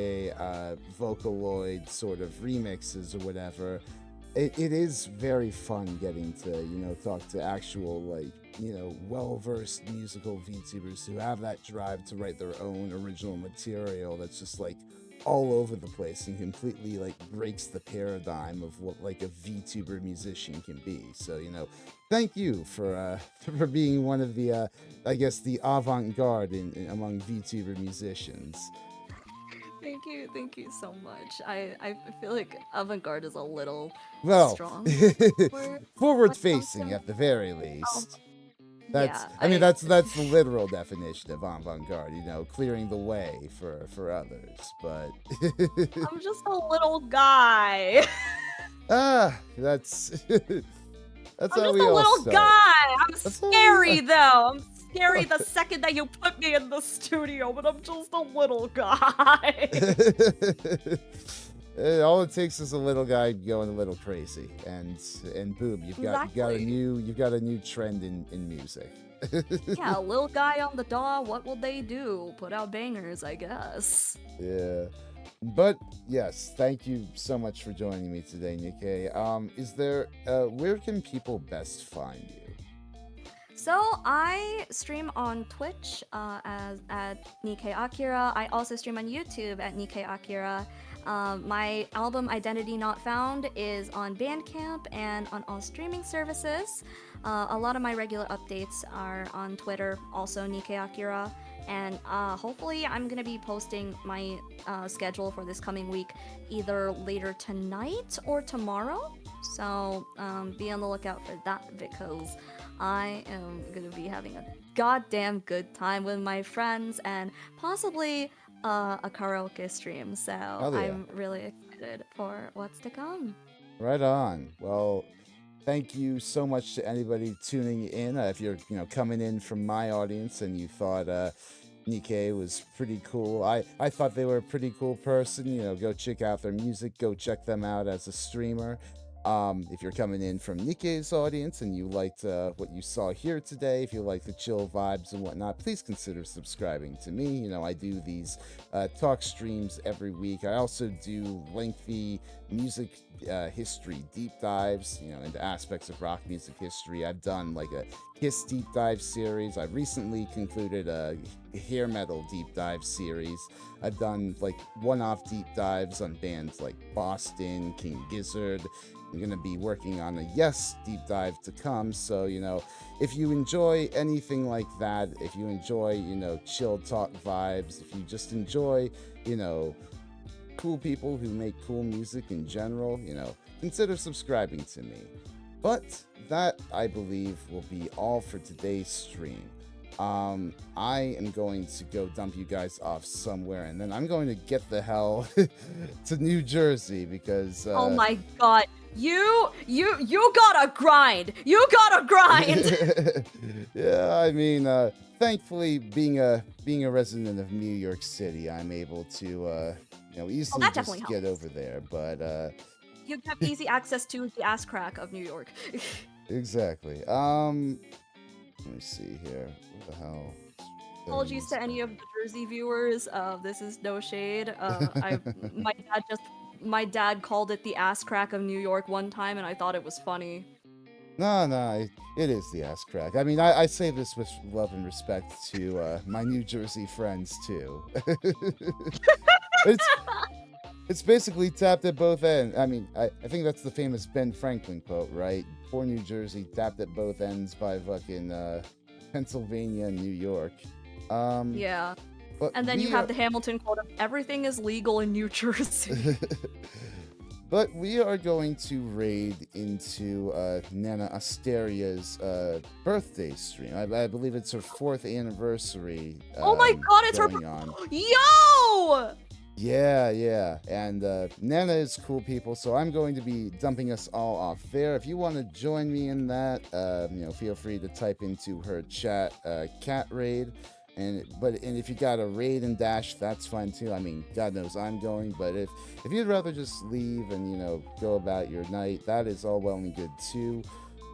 S1: Vocaloid sort of remixes or whatever. It is very fun getting to talk to actual well-versed musical VTubers who have that drive to write their own original material that's just like all over the place and completely like breaks the paradigm of what like a VTuber musician can be. So thank you for for being one of the I guess the avant-garde among VTuber musicians.
S2: Thank you so much. I feel like avant-garde is a little
S1: Well,
S2: strong word when
S1: forward
S2: it comes
S1: facing
S2: to.
S1: at the very
S2: Oh,
S1: least.
S2: yeah,
S1: I mean, that's the literal definition of avant-garde. Clearing the way for others. But
S2: I'm just a little guy.
S1: that's that's
S2: I'm
S1: how
S2: just
S1: we
S2: a
S1: all
S2: little
S1: start.
S2: guy. I'm
S1: That's how we.
S2: scary though. I'm scary the second that you put me in the studio, but I'm just a little guy.
S1: All it takes is a little guy going a little crazy, and boom,
S2: Exactly.
S1: you've got a new trend in music.
S2: Yeah, a little guy on the DAW, what will they do? Put out bangers, I guess.
S1: Yeah. But yes, thank you so much for joining me today, Nikei. Is there where can people best find you?
S2: So I stream on Twitch as at Nikei Akira. I also stream on YouTube at Nikei Akira. My album Identity Not Found is on Bandcamp and on all streaming services. A lot of my regular updates are on Twitter, also Nikei Akira. And hopefully, I'm gonna be posting my schedule for this coming week either later tonight or tomorrow. So be on the lookout for that, because I am gonna be having a goddamn good time with my friends and possibly a karaoke stream. So
S1: Hell yeah.
S2: I'm really excited for what's to come.
S1: Right on. Well, thank you so much to anybody tuning in. If you're coming in from my audience and you thought Nikei was pretty cool, I thought they were a pretty cool person. Go check out their music. Go check them out as a streamer. If you're coming in from Nikei's audience and you liked what you saw here today, if you like the chill vibes and whatnot, please consider subscribing to me. I do these talk streams every week. I also do lengthy music history deep dives, into aspects of rock music history. I've done like a Kiss deep dive series. I recently concluded a hair metal deep dive series. I've done like one-off deep dives on bands like Boston, King Gizzard. I'm going to be working on a Yes deep dive to come. So, if you enjoy anything like that, if you enjoy, chill talk vibes, if you just enjoy, cool people who make cool music in general, consider subscribing to me. But that, I believe, will be all for today's stream. I am going to go dump you guys off somewhere, and then I'm going to get the hell to New Jersey because
S2: Oh my god. You gotta grind. You gotta grind.
S1: yeah, I mean, thankfully, being a resident of New York City, I'm able to easily
S2: that
S1: just
S2: definitely
S1: get
S2: helps.
S1: over there. But
S2: You have easy access to the ass crack of New York.
S1: exactly. Let me see here. What the hell?
S2: Apologies to any of the Jersey viewers. This is no shade. My dad called it the ass crack of New York one time, and I thought it was funny.
S1: No, it is the ass crack. I mean, I say this with love and respect to my New Jersey friends too. It's basically tapped at both ends. I mean, I think that's the famous Ben Franklin quote, right? Poor New Jersey, tapped at both ends by fucking Pennsylvania and New York.
S2: Yeah.
S1: But
S2: And then you have the Hamilton quote of everything is legal in New Jersey.
S1: But we are going to raid into Nana Asteria's birthday stream. I believe it's her 4th anniversary.
S2: Oh my god, it's her. Yo!
S1: Yeah. And Nana is cool people, so I'm going to be dumping us all off there. If you want to join me in that, feel free to type into her chat cat raid. And if you got a raid and dash, that's fine too. I mean, God knows I'm going, but if you'd rather just leave and go about your night, that is all well and good too.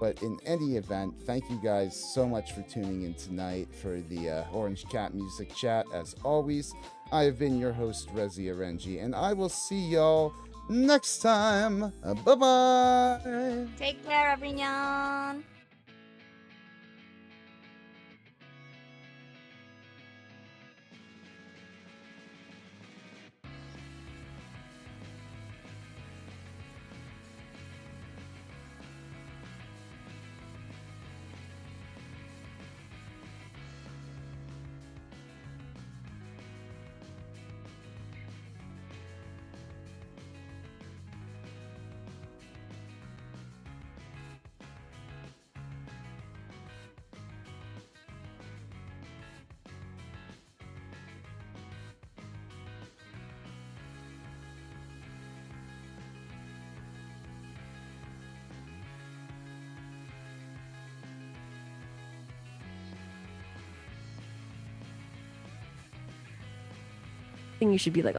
S1: But in any event, thank you guys so much for tuning in tonight for the Orange Cat Music Chat. As always, I have been your host, Rezi Arenji, and I will see y'all next time. Bye-bye!
S2: Take care, everyone! You should be like,